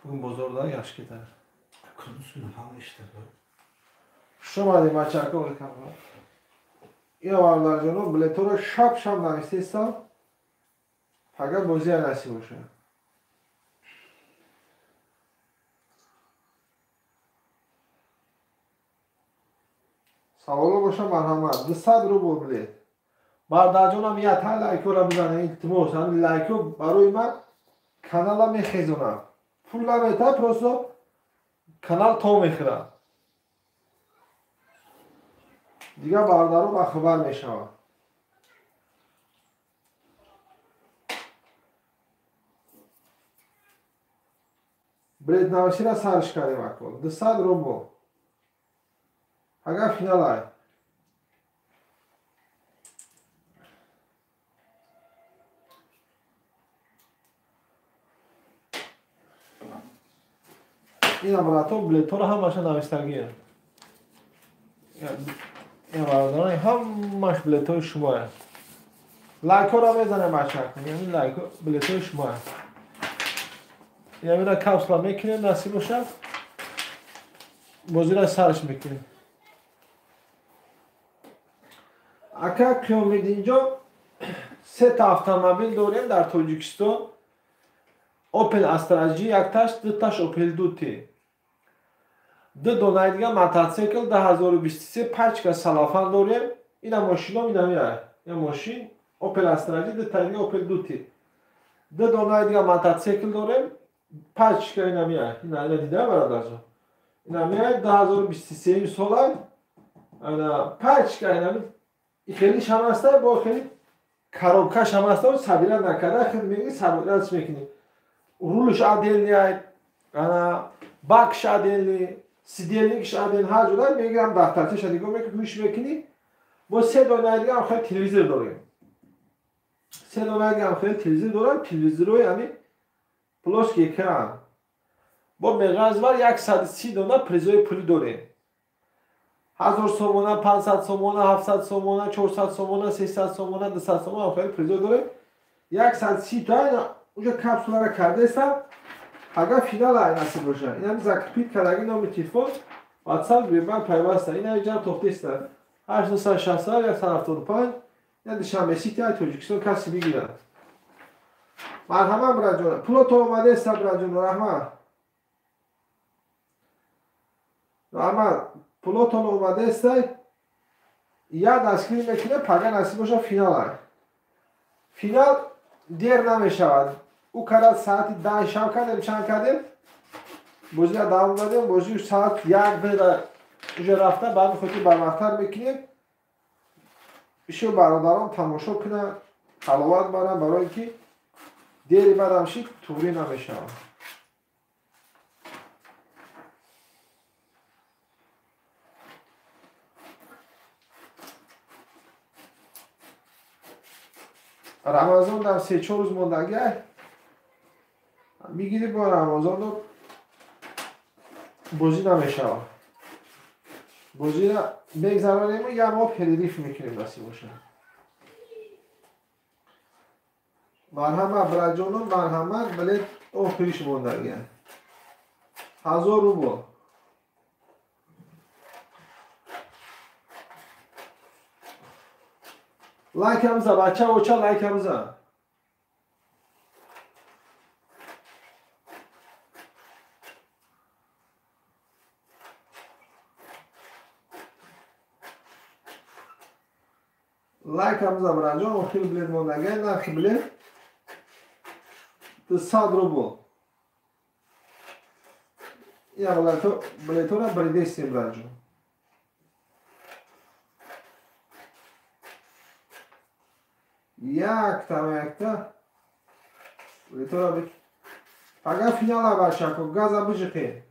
Bugün bozorda yaş gider. Konusunu hal işte bu. Şomadi maçaka olkan var. Ya varlar canım, biletora şap şamdan istiysam fakat bozuya nasip olsa. Sağolu boşa marhamat. 200 rubl bilet. Bardacona miyat ha like ora bizane iltimos. Hani like baroy man kanala mekhezonam. Pulla meta просто канал то мехӯрад. Дига бародаро ба хабар мешавад. Билет навишира сарш кардем акол. 200 рубл. Ага финал ай. این امراتو بلیت‌ها رو همش نوشتگیه. این برادران همش بلیت‌های شماه. لایک ها رو بزنه مچک. یعنی لایک بلیت‌های شماه. یعنی را کپسولا میکنیم نصیب باشه. بازی را سرش میکنیم. اکا کیومید اینجا 3 تا автомобил داریم در تاجیکستان. اوپل استراجی یک تاش، 2 تاش اوپل دوتی. 2 دونه دیگه موتورسیکل 2023 پچکا سلافان داریم. اینا ماشینا میاد. این ماشین اوپل استراجی 2 تا دیگه اوپل دوتی. 2 دونه دیگه موتورسیکل داریم. پچکا اینا میاد. اینا دیده برادر جان. اینا میاد 2023 سال. اینا پچکا اینا خیلی شماسته با خیلی коробка шамасте و сабира накарда خیلی میگی سبودش میکنی. رولش عادل نیاید. انا باکش عادلی. سیدیلیکش عادل ها جدا میگم دفترچه شدیگو میکنیش میکنی. با 3 دونه دیگه هم خیلی تلویزیون داریم. 3 دونه دیگه هم خیلی تلویزیون دارم. تلویزیون یعنی پلاس اکران. با مغز var 130 دونه پریزای پولی داریم. 1000 سومونه، 500 سومونه، 700 سومونه، 400 سومونه، 300 سومونه، 200 سومونه خیلی پریزای داریم. 130 تا اونجا کپسولا را کرده استم. اگر فینال های نصیب باشه. این هم زکرپیت کردگی نام تیفون واتساپ بیرون پیوسته. این هم جمع تخته است. 860 175 یا دوشنبه سیتی های تاجیکستان کسی بگیره. مرحبا برای جان. پولو تو اومده است برای جان رحمت. رحمت پولو تو اومده است. یا دستگیر میکنه پگه نصیب باشه فینال های. فینال دیر نمیشود. او کار ساعت 10 شب کردیم چند کردیم بازی را دوام دادیم بازی ساعت 1 به اونجا رفته بعد خودی برمختر میکنیم ایشو برادران تماشا کنن حلاوت برن برای اینکه دیری بعد همشی توری نمیشه رمضان در 3-4 روز موندگی میگیری با رمضان رو بازی نمیشه بازی را بگذاریم یا ما پریریف میکنیم نصیب باشه مرحمت برای جانون مرحمت بلیت آخریش موندگی 1000 روبل لایک همزه بچه و چه لایک همزه لایک همزه برای جان و خیلی بلیت موندگی نرخ بلیت 200 روبل یا بلیتو را بریده استیم برای جان یک تا یک تا لیتر بک اگر فینال باشه که گاز بجه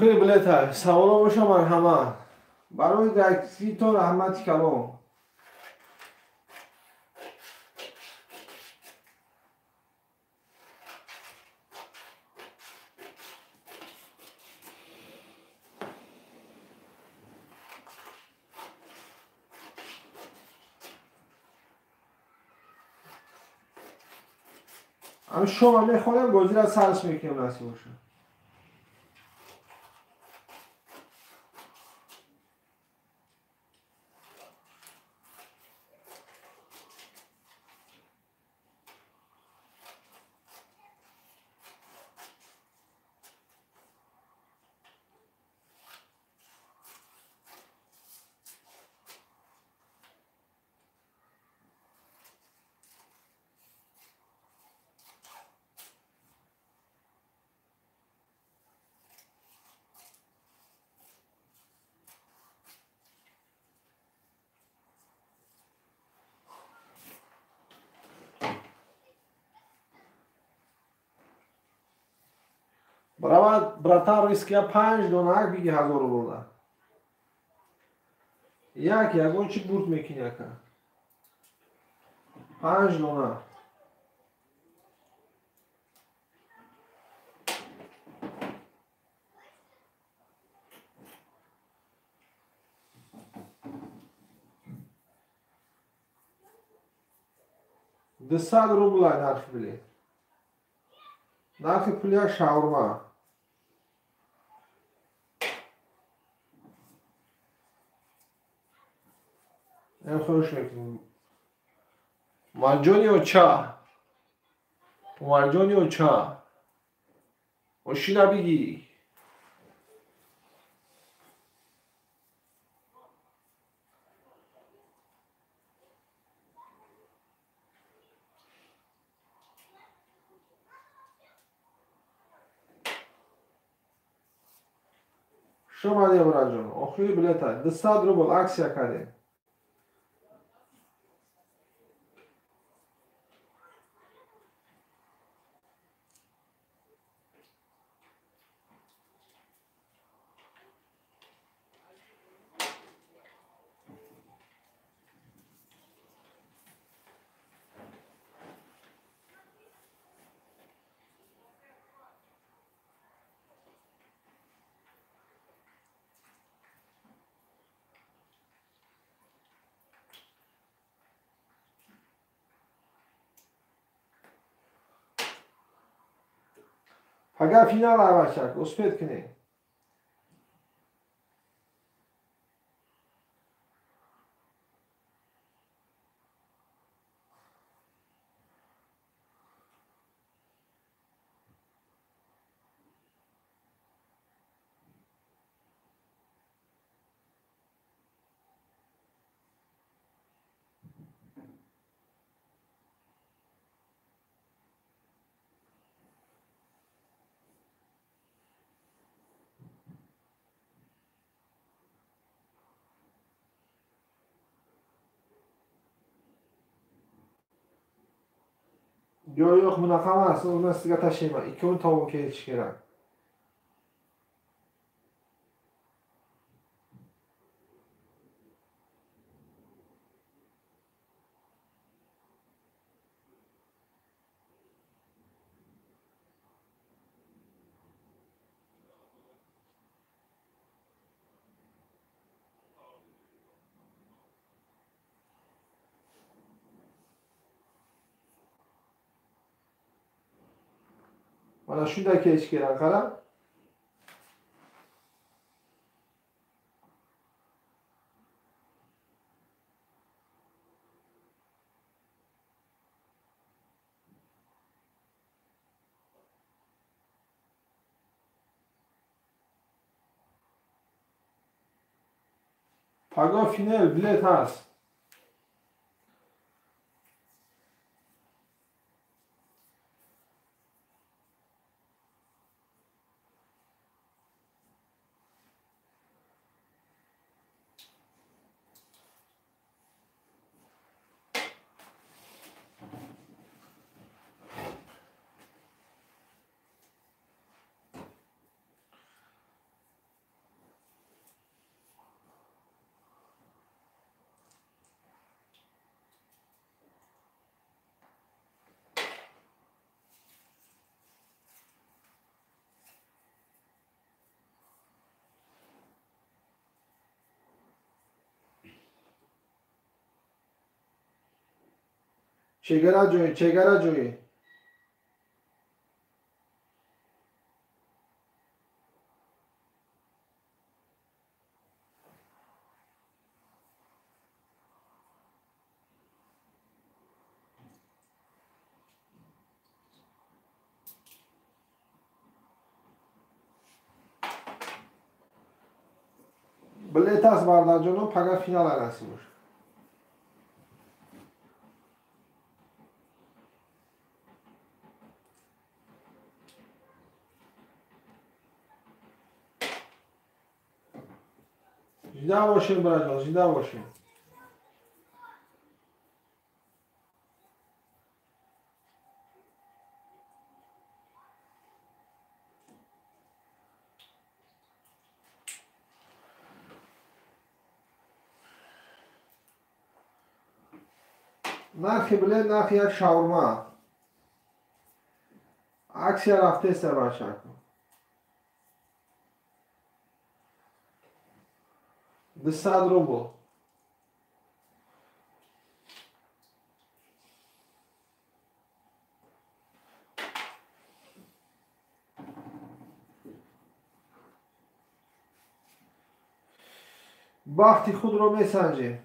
خیلی بلیت سوالا باشه مرحمت برای درکتی تو رحمتی کلام اما شما میخوانم گزیر از سرس میکنم نسی باشه براتر ریسکیا 5 دونه بیگی 1000 بوده یک اون چی برد میکنی یکا 5 دونه $200 نرخ بلی نرخ پولی شاورما این خوش میکنیم مرجانی و چا مرجانی و چا ماشینا بگی شما دیگه مرجان آخری بلیت $200 عکس کرده اگر فینال عوض شد اسپید کنی yok bunaqa emas uni ustiga tashlayman 2 tovuq kelishi kerak mana shunday kelishi kerak qara پگاه فینال بلیت هست. چگره جویی بلیت هست بردار جانم. پگاه فینال هستی باش. جدا باشین برای جان، جدا باشین. نرخ بلیت نرخ یک شاورما. عکسی رفته سر بچه کن. 200 روبل. وقتی خود رو میسنجیم.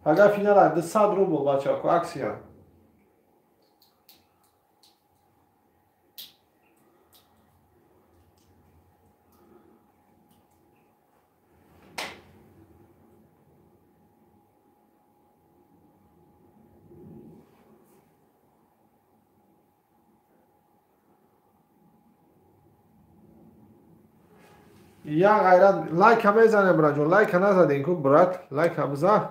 پگاه فینال هست. 200 روبل بچه ها. عکسی هم. یا غیرت لایک هم بزنه برای جون. لایک هم نزده این کو برات. لایک هم بزن.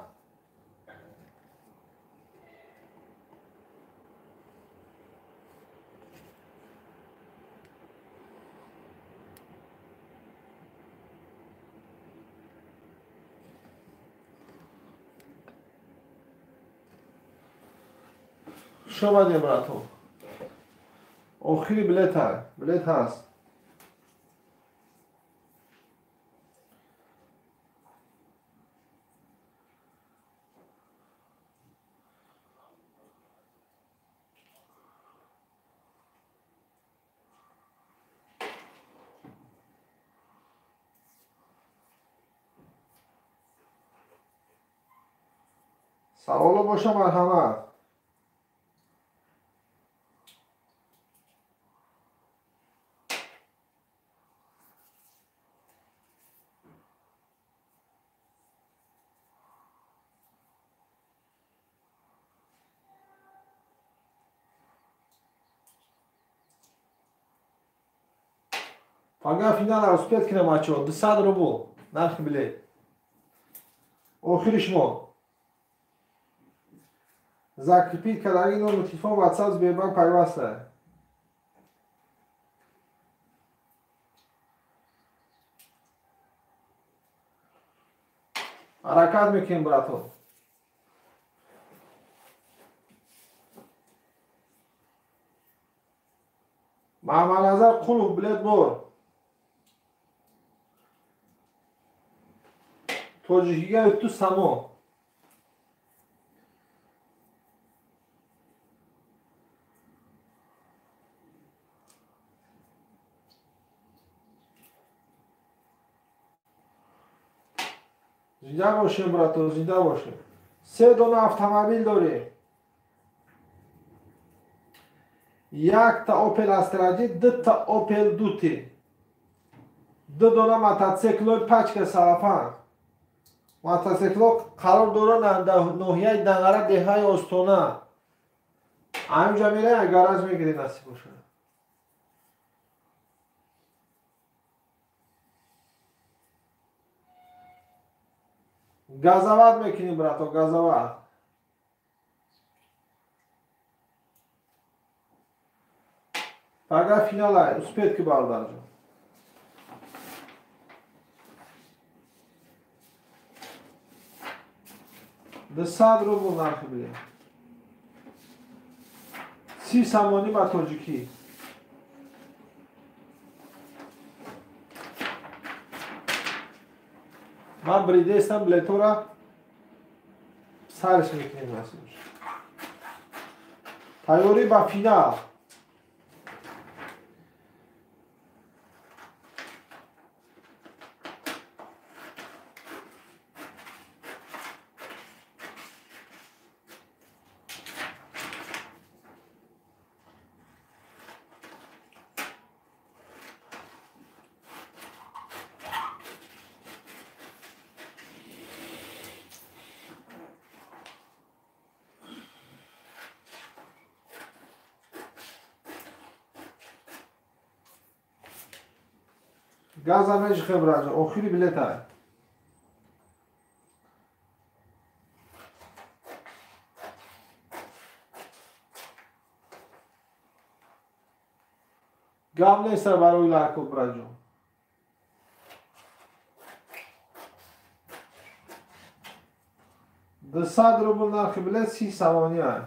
شما دیم براتون. آخری بلیت هست. بلیت هست. سوال باشه مرحمت. پگاه فینال اسپیت کنه بچه ها. 200 روبل نرخ بلیت. آخری شما. زاکریپید که در این نوع تلفن واتساپ بیربان پیوسته. حرکت میکنیم براتون. محمد نظر قلوب بلد بور توجیهیه تو سمو زنده باشیم براتون، زنده باشیم. 3 دونه اتومبیل داریم. یک تا اوپل استراجی، 2 تا اوپل دوتی، 2 دونه موتورسیکل پچک سلفان. موتورسیکل قرار دارن در ناحیه دنگره دههای استونه. همینجا میره گاراژ میگیری نصیب باشه. گازوات میکنیم براتون، گازوات. فقط فینال های اسپید که باردار جون. ده 100 روبل نرخ بگیم. 30 سمانی با تاجیکی. من بریده استم بلیتو را سرش میکنیم نصیبش. تیاری با فینال. گاز همش خبره جا آخری بلیت های گام نیست برای لرکو برای جون. ده 100 روبل نرخ بلیت 30 سمانی های.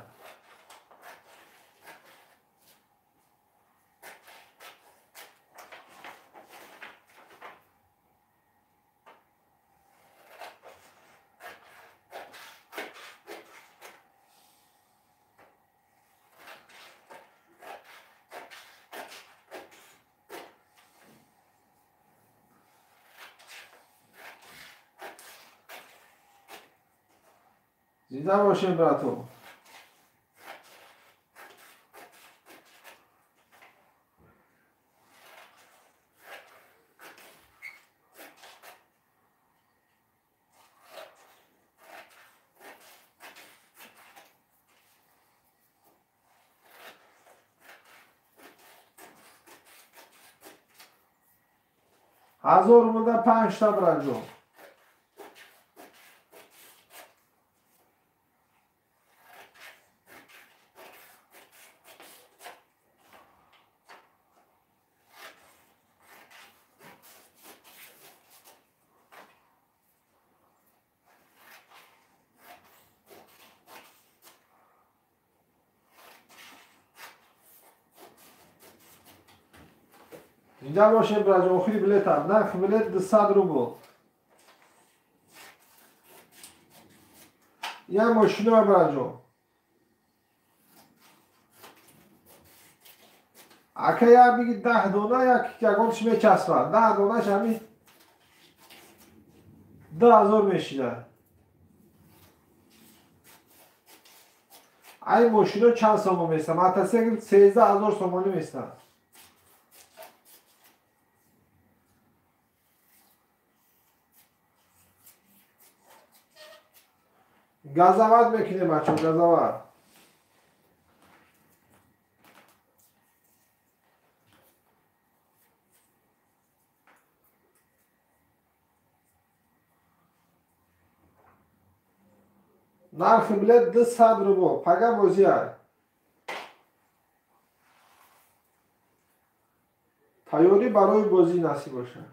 زنده باشیم براتون. هزار مونده 5 تا برای جون. اینجا باشه برای آخری بلیت هم نرخ بلیت 200 روبل. یه ماشین ها برای جون. اگه یا بگید 10 دونه یکانش میچسبن، 10 دونهش همین 10,000 میشینه. این ماشین ها چند سامان میستن؟ موتورسیکل 13,000 سامانی میستن. گازوات میکنیم بچه، گازوات. نرخ بلیت 200 روبل. فقط بازی های تیاری برای بازی نصیب باشه.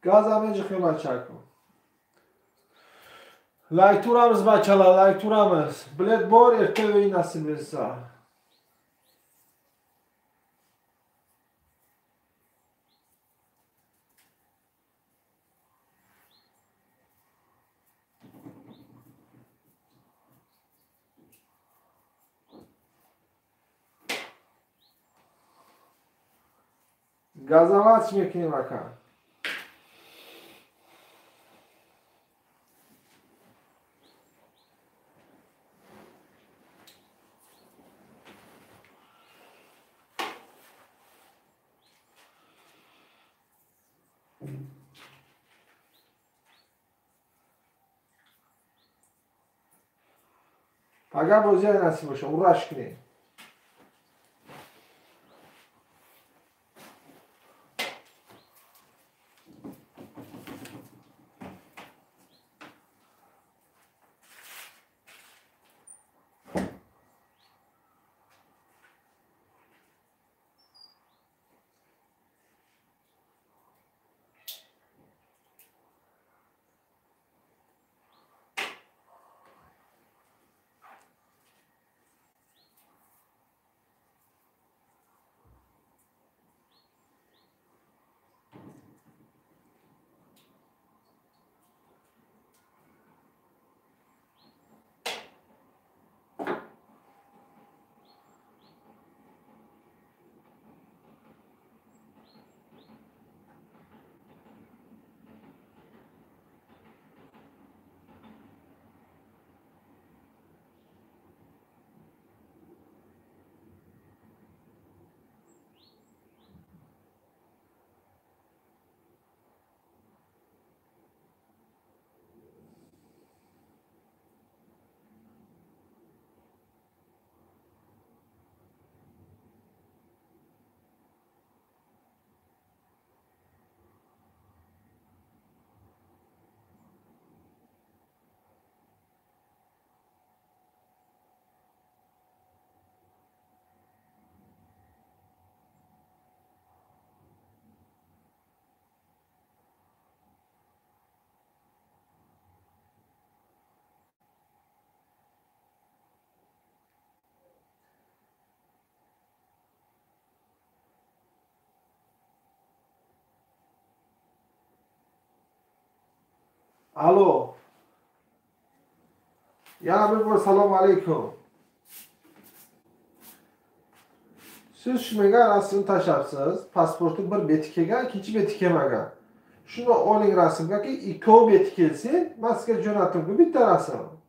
Gaz همه خیلی چکم. Layturamiz bachalar, layturamiz. Bilet bor, erta o'yin nasib etsa. Gazavat میکنیم اکا. اگر بازی نصیب باشه اون راش کنیم. Alo. Ya bir selamun aleyküm. Siz shumaga rasm tashlabsiz, pasportni bir beti kelgan, ikkinchi beti kelmagan. Shuni oling rasmgaki, ikkovi beti kelsin, men sizga jo'natdim bitta rasm.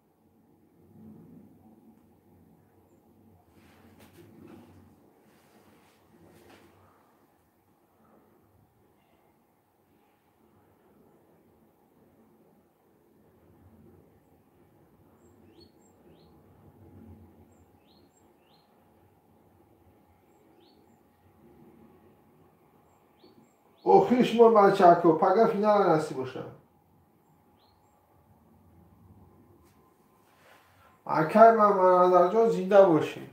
O'qish malchako, paga final nasib bo'lsa. Akay Mamadarjon zinda bo'lsin.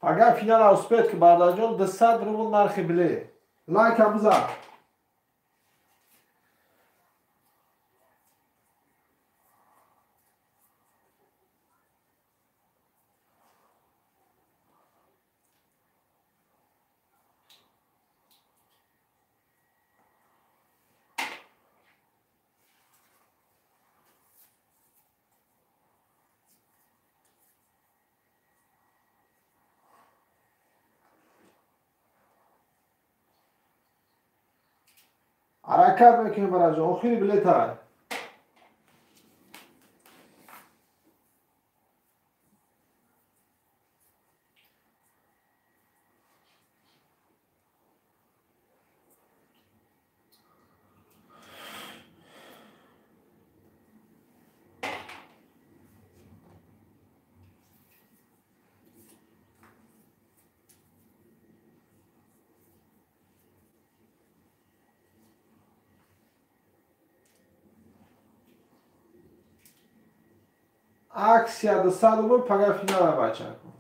Paga final uspet ki Bardajon 200 rubl narxi bile. Like abza. حرکت میکنی برای جان آخری بلیت های عکس یا دستاد رو پگه فینال بچه کن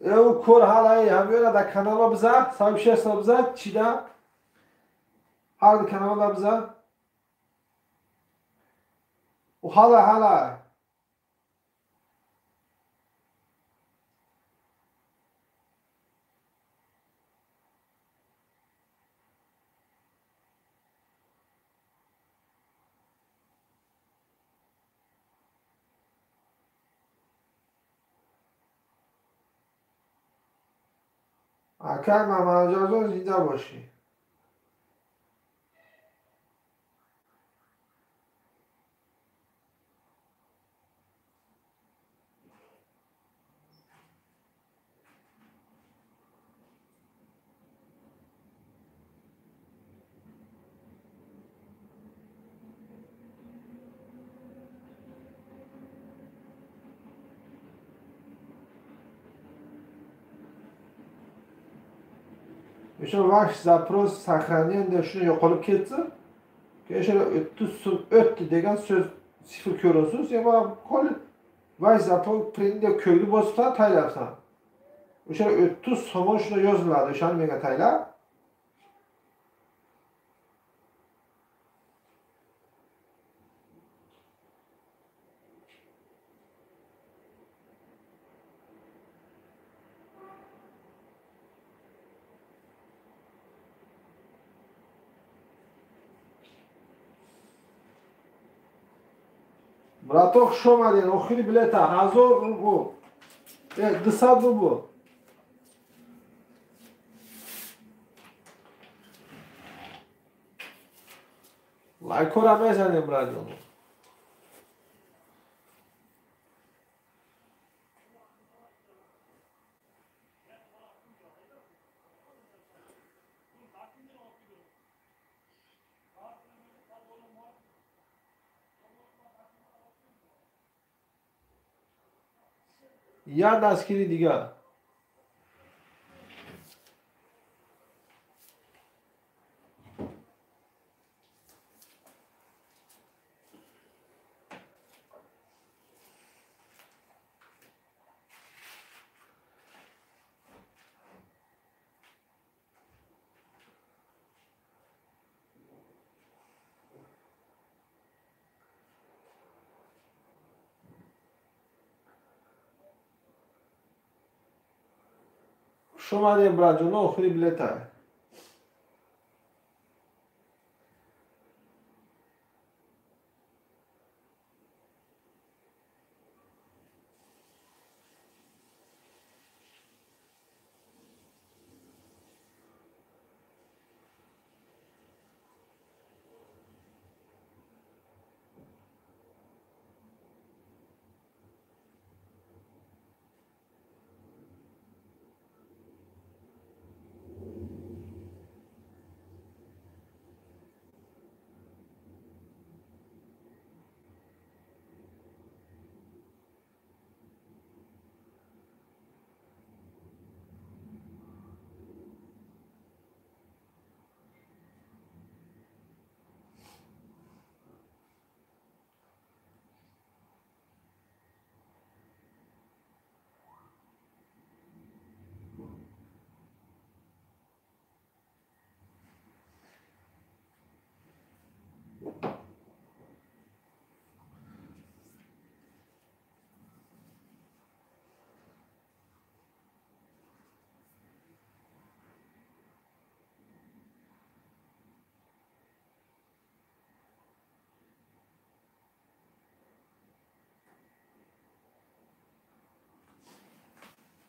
او کور حالا ای همیونه در کانال ها بزن صاحب شیست ها بزن چی ده؟ هر در کانال ها بزن و حالا اکر محمد جازون اینجا باشی Еще ваш запрос сохранен deshini yo'qolib ketsa, keyin o'tdi degan so'z sifir ko'rinsin, sen mana qolib vash zaпрос printda ko'yni bosibsan, taylabsan. O'sha 30 somon shuni yoziladi, o'shani menga taylab. Bratok xush omading, oxiri bileta 1000 rubl. 200 rubl. Laykora mezanim bratım. Ya dastgiri دیگه شما دیم برادران آخری بلیت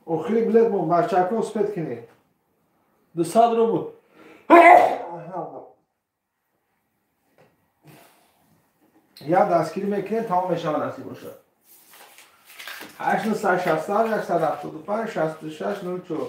охири билет бун бачако успет кини 200 рубл یا دستگیری میکنه تمام میشه نصیب باشه 860 875 66 04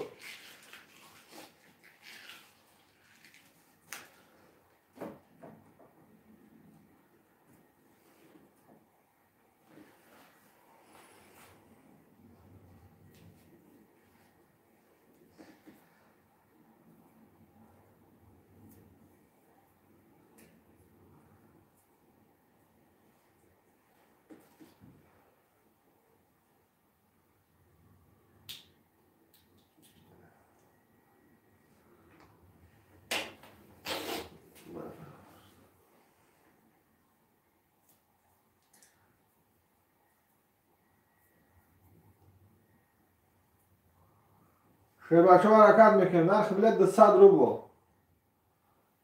خیلی بچه ها حرکت میکنیم نرخ بلیت 200 روبل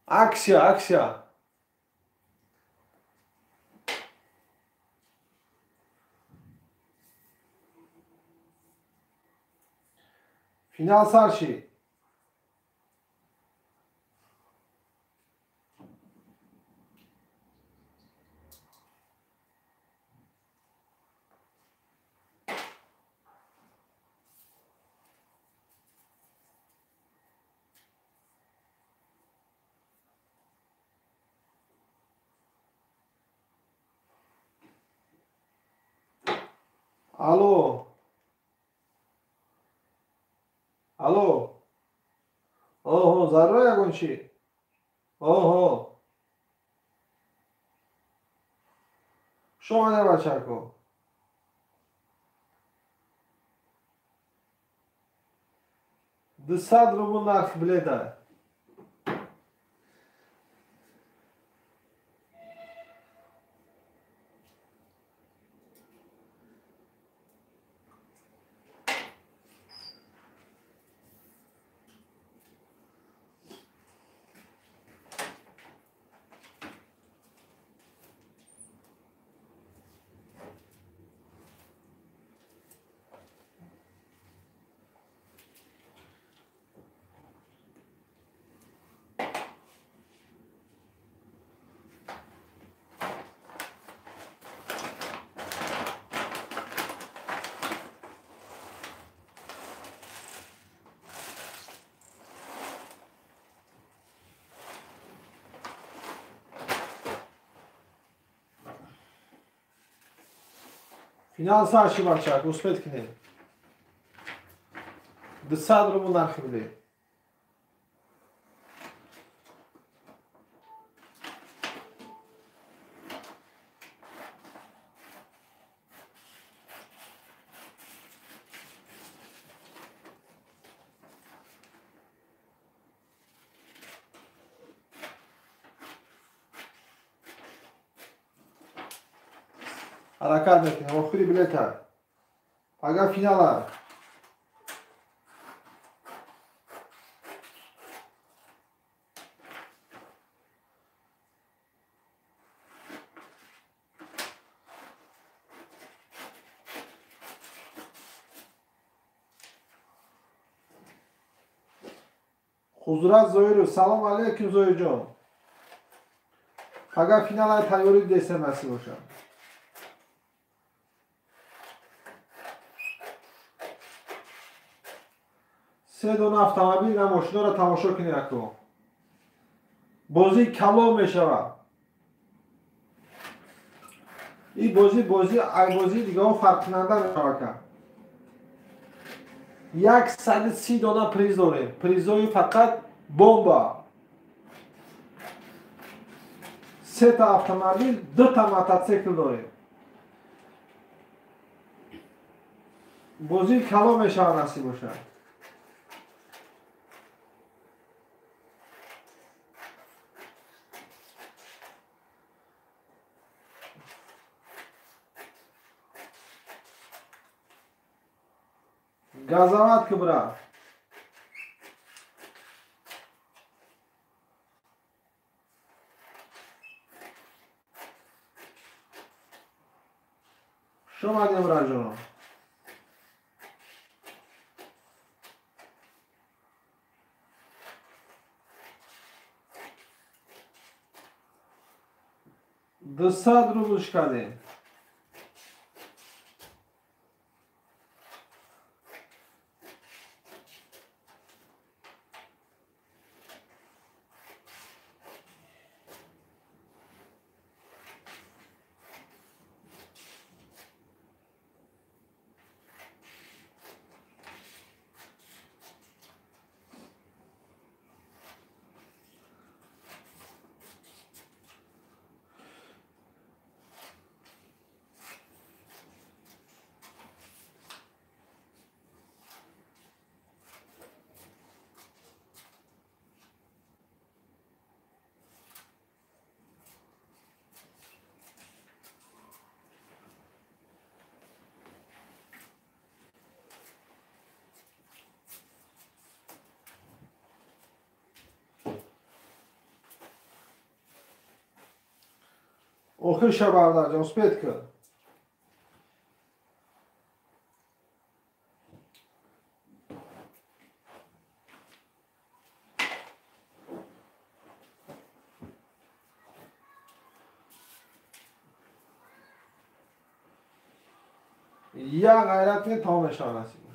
اکسیا فینال سرشی الو اوه ذره یکون چی اوه شما نه بچه کو 200 روبل نرخ بلیت فینال سرشی بچه ها گوسپت کنیم 200 روبل نرخ بلیت حرکت میکنیم آخری بلیت ها اگر فینال ها حضورت زویرو سلام علیکم زویر جان اگر فینال های تیاری دیسته مرسی باشم سه دونه автомобиль و ماشینا را تماشا کنید اکو بازی کلام می شود این بازی دیگه ها فرق کننده می شود که 130 دانه پریز داریم پریزهای فقط بمبا 3 تا автомобиль 2 تا موتورسیکل داریم بازی کلام می شود نصیب باشد گازوات کبرا شما دیم راجعه 200 rubl kardیم. Oxu Şabardan, uspět kıl. Ya gayret ne tam eşanesi var.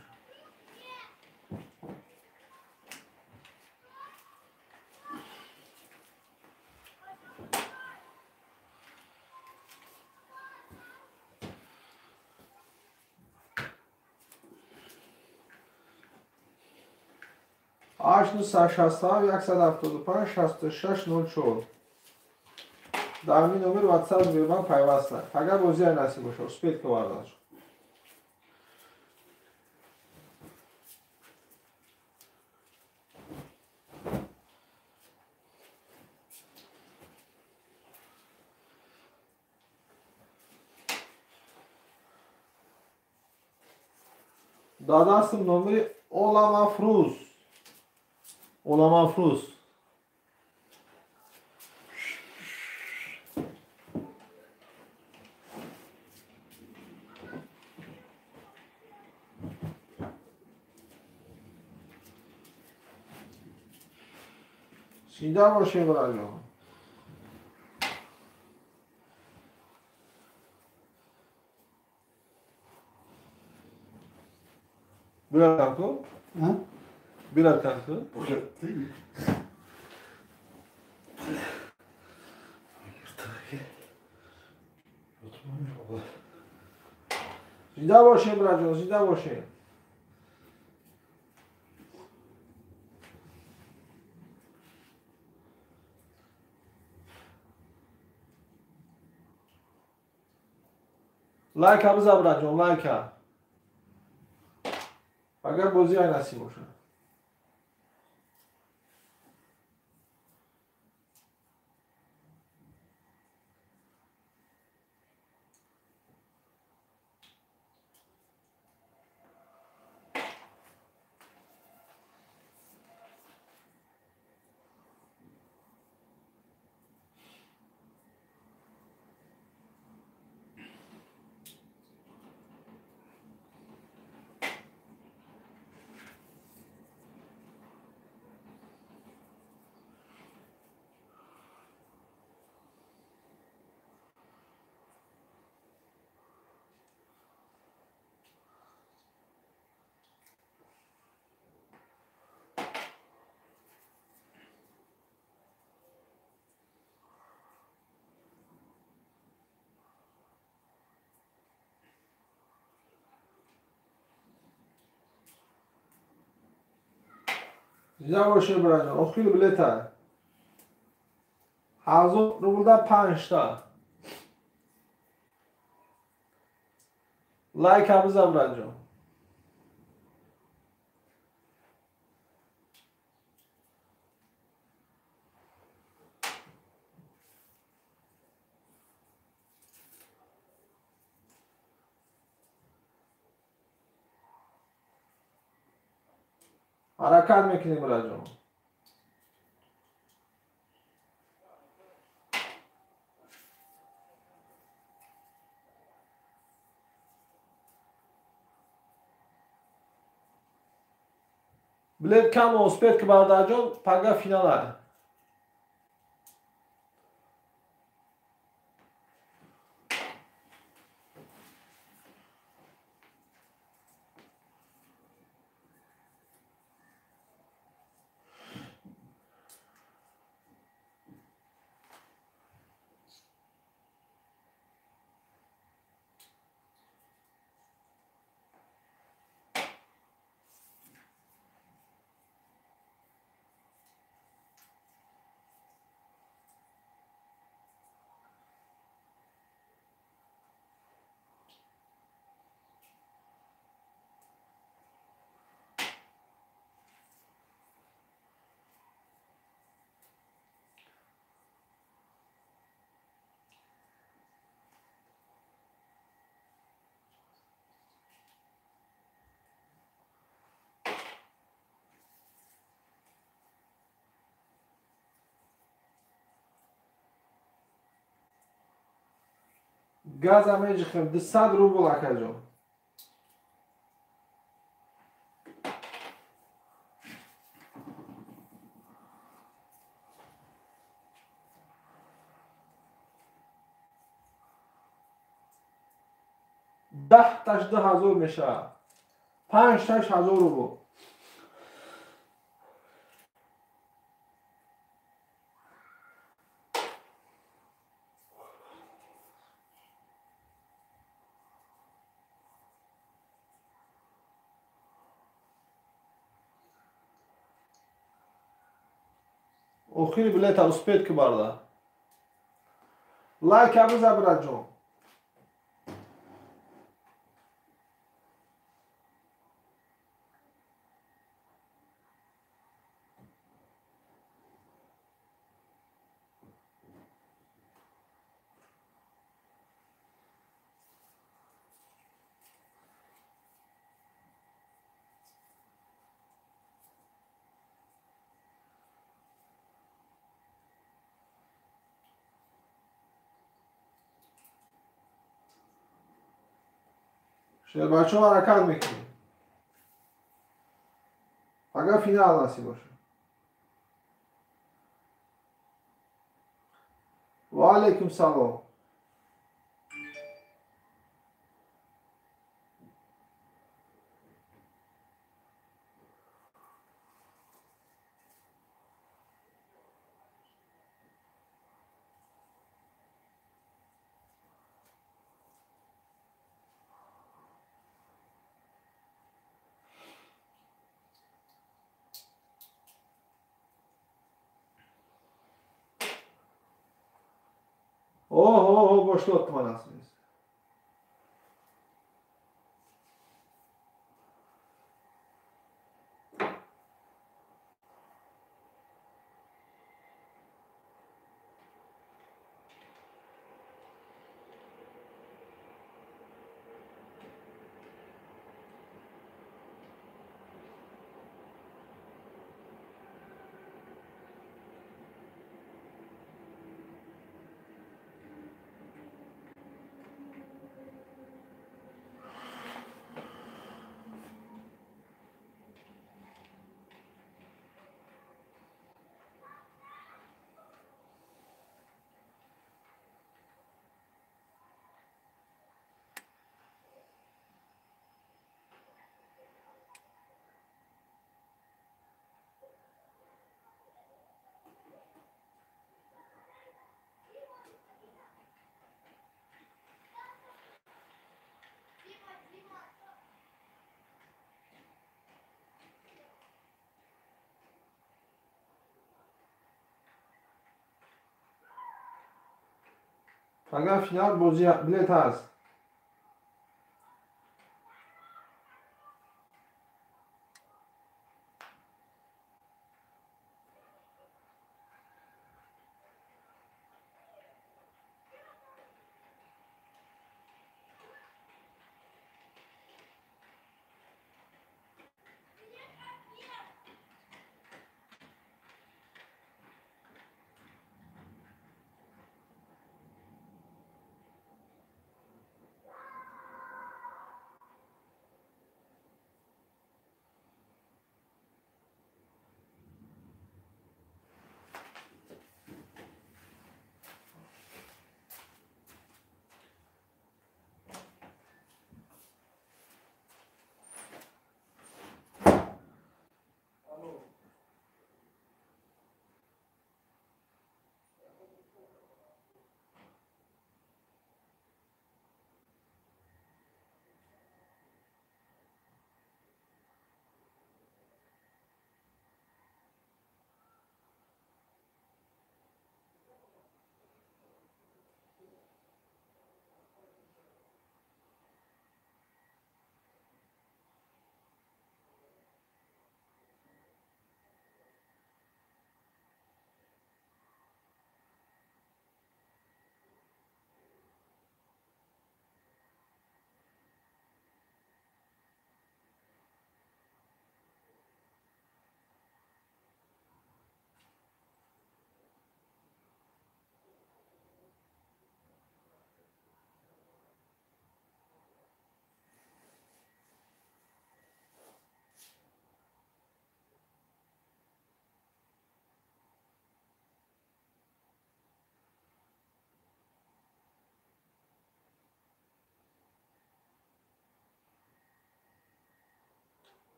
Aşnı Saşastav 175 66 04. Давми номер WhatsApp бирман пайвастна. Фaqat o'zi nasib bo'lsa, uspetga boradi. Dadasım nomeri Olamafruz. Olamafruz. Sida باشه برای Biraz kanka. Ha? Biraz kanka. Burada değil mi? Yırtığı. Oturmamış baba. Sida باشه برای sida باشه. لایک هم زبرد جون لایک هم اگر بازی های نصیب باشه زیاد باشه برای جون اخیل بلیت هزار رو بوده 5 تا لایک هم زبرد جون حرکت میکنیم برای جون بلیت کم و اسپیت که برای جون پگه فینال هست گاز میجخیم 200 روبل اکجون. ده تاش 10,000 میشه. 5 تاش 1000 روبل. Oxiri bilet uspet ki barda. Like abuz abracon. شهر بچه ها حرکت میکنیم. فقط فینال نصیب باشه. و علیکم سلام. اوه boşlu oturmalısınız. فقط فینال بازی بلیت هست.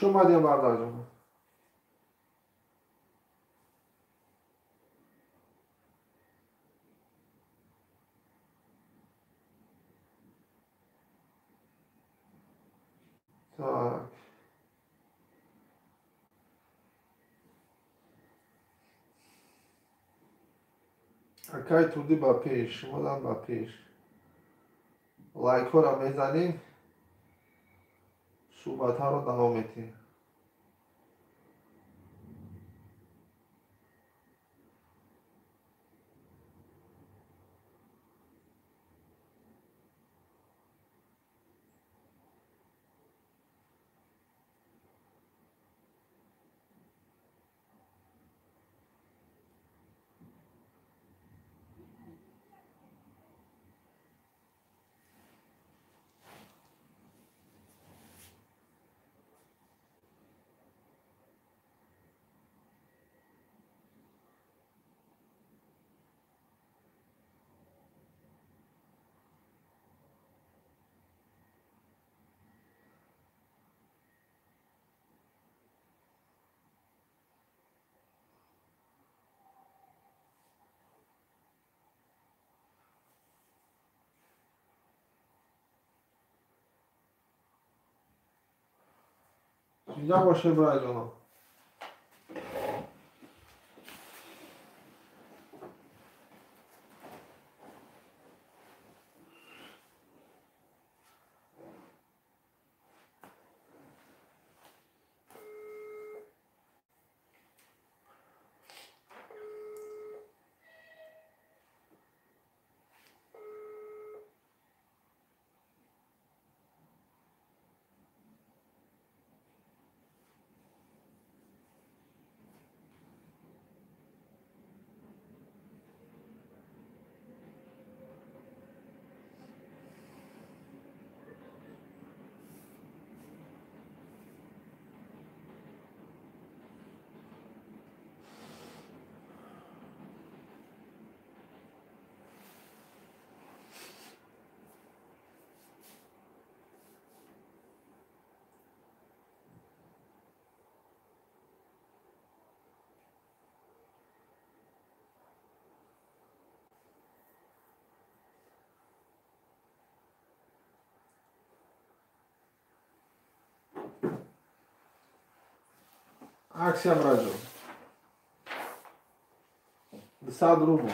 خوش اومدی بردار جان. tak. اکای تودی با پیش مدام با پیش لایک ها را میزنیم صحبت ها رو دوام میدیم. اینجا باشه برای جانم. عکسی هم برای جانم. 200 روبل.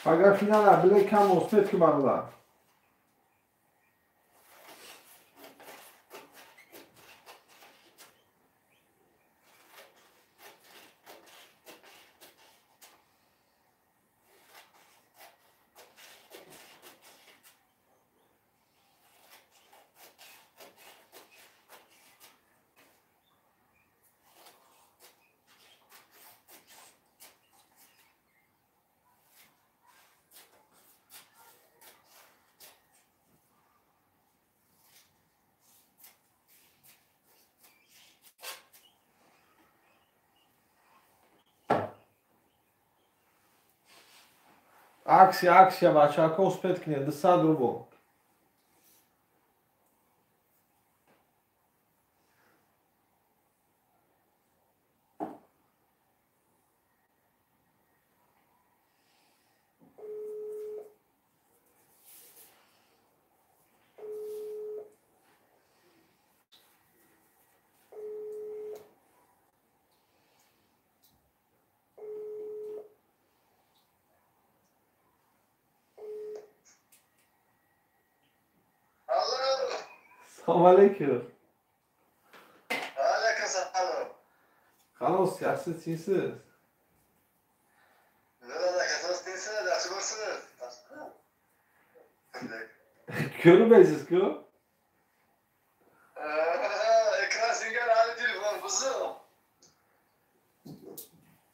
اگر فینال بله کم مثبت که برادر аксия бачаҳако успед кинед 200 рубл. Салом алейкум. Алейкум салом. Халос, yaxshi tinchsiz? Ko'rmaysiz-ku? Ekran singan hali telefon buzuq.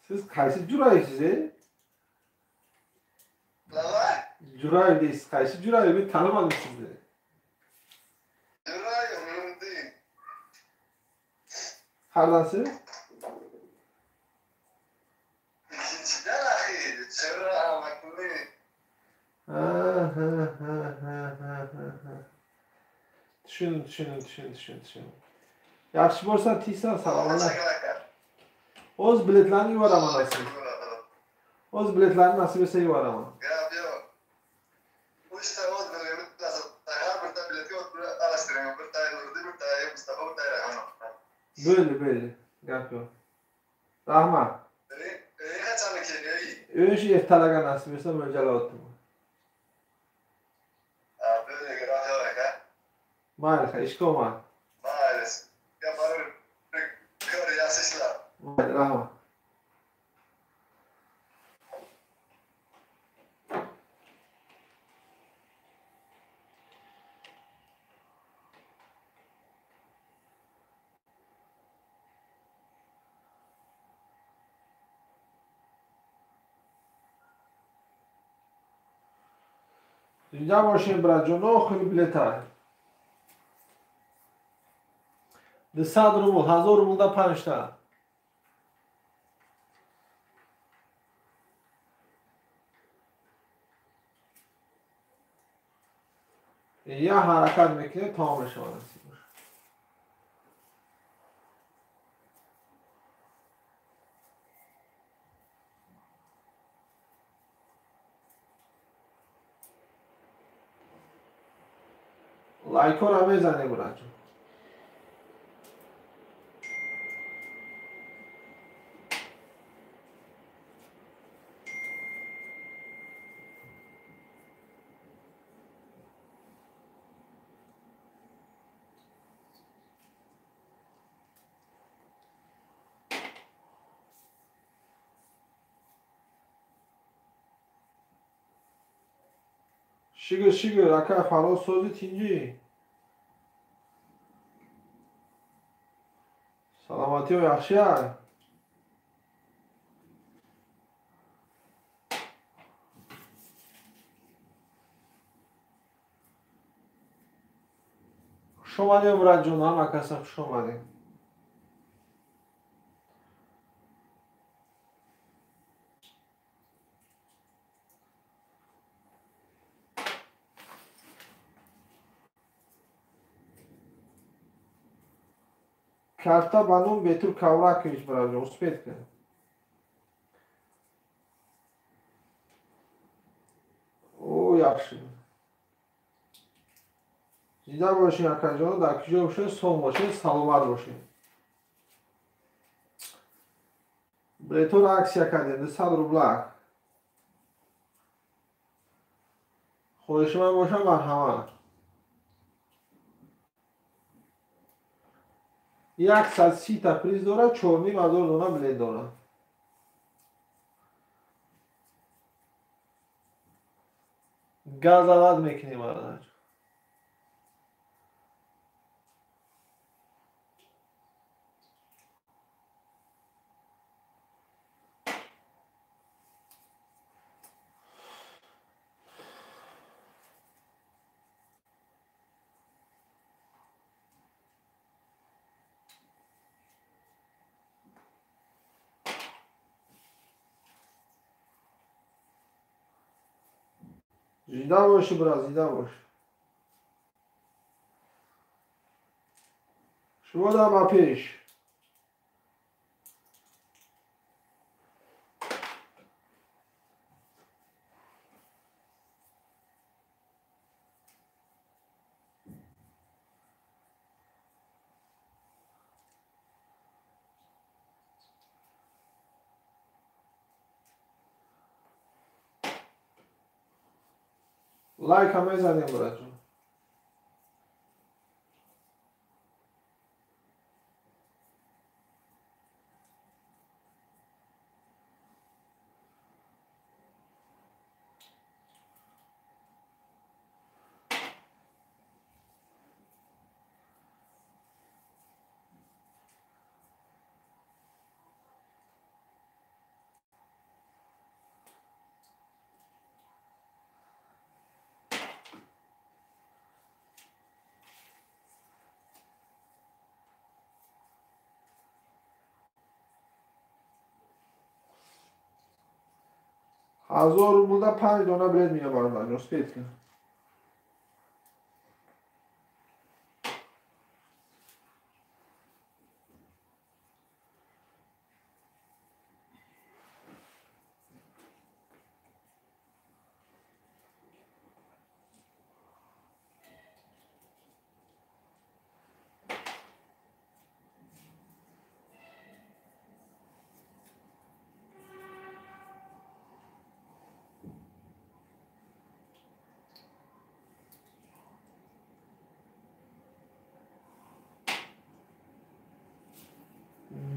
Siz qaysi Juraysiz, Nima? Juray deysiz. Qaysi Juray? Men tanimadim sizni. Juray Muhammadin. Qayerdansiz? İkinciden axi, Juray Makli. Tushundim. Yaxshi bo'lsa tiysan, salom alaykum. O'z biletlarni yuboraman nasib. O'z biletlarni nasib etsa yuboraman. Gap yo'q. Uchta o'z bilet lazım. Har birta biletga o'z bilet alashtirang. Bir tay Nuriddin, bir tay Mustafa, bir tay Rayhonov. Bo'ldi. Gap yo'q. Rahmat. Qachoniki? O'sha ertalaga nasib etsa mo'ljallayapman. Bo'ldi, rahmat aka. Mayli, ishga olmay. Mayli. Gaparim. Ko'r yaxshi ishlar. Mayli, rahmat. اینجا باشیم برای جنو خیلی بلیتر 200 روبل 1000 روبل دا 5 تا یا حرکت میکنه تمام شما نصیب باشه. لایک رو هم بزنه برای جون. Şigur, aka faros sözü tinci. Salamati o yaxshi ya. Xush omading Murat jon, ham akasi xush omading. Karta banum Betur Kavrakovic Murat jon, uspet kin. O yaxshi. Zida boshing akajon, dakijo boshing, sog' boshing, salomat boshing. Betur aksiya qildi, 100 rubl. Xo'ishman bo'lsa marhamat. 130 تا پریز داره، 4,500 دونه بلند داره. گاز آواز میکنیم آره. زیده باشی برا زیده باش. شما دم پیش. لایک هم میزنیم برا جون. هزار بوده 5 دانه برید میگه برای من رسپیت کن.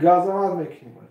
گازمات میکنیم.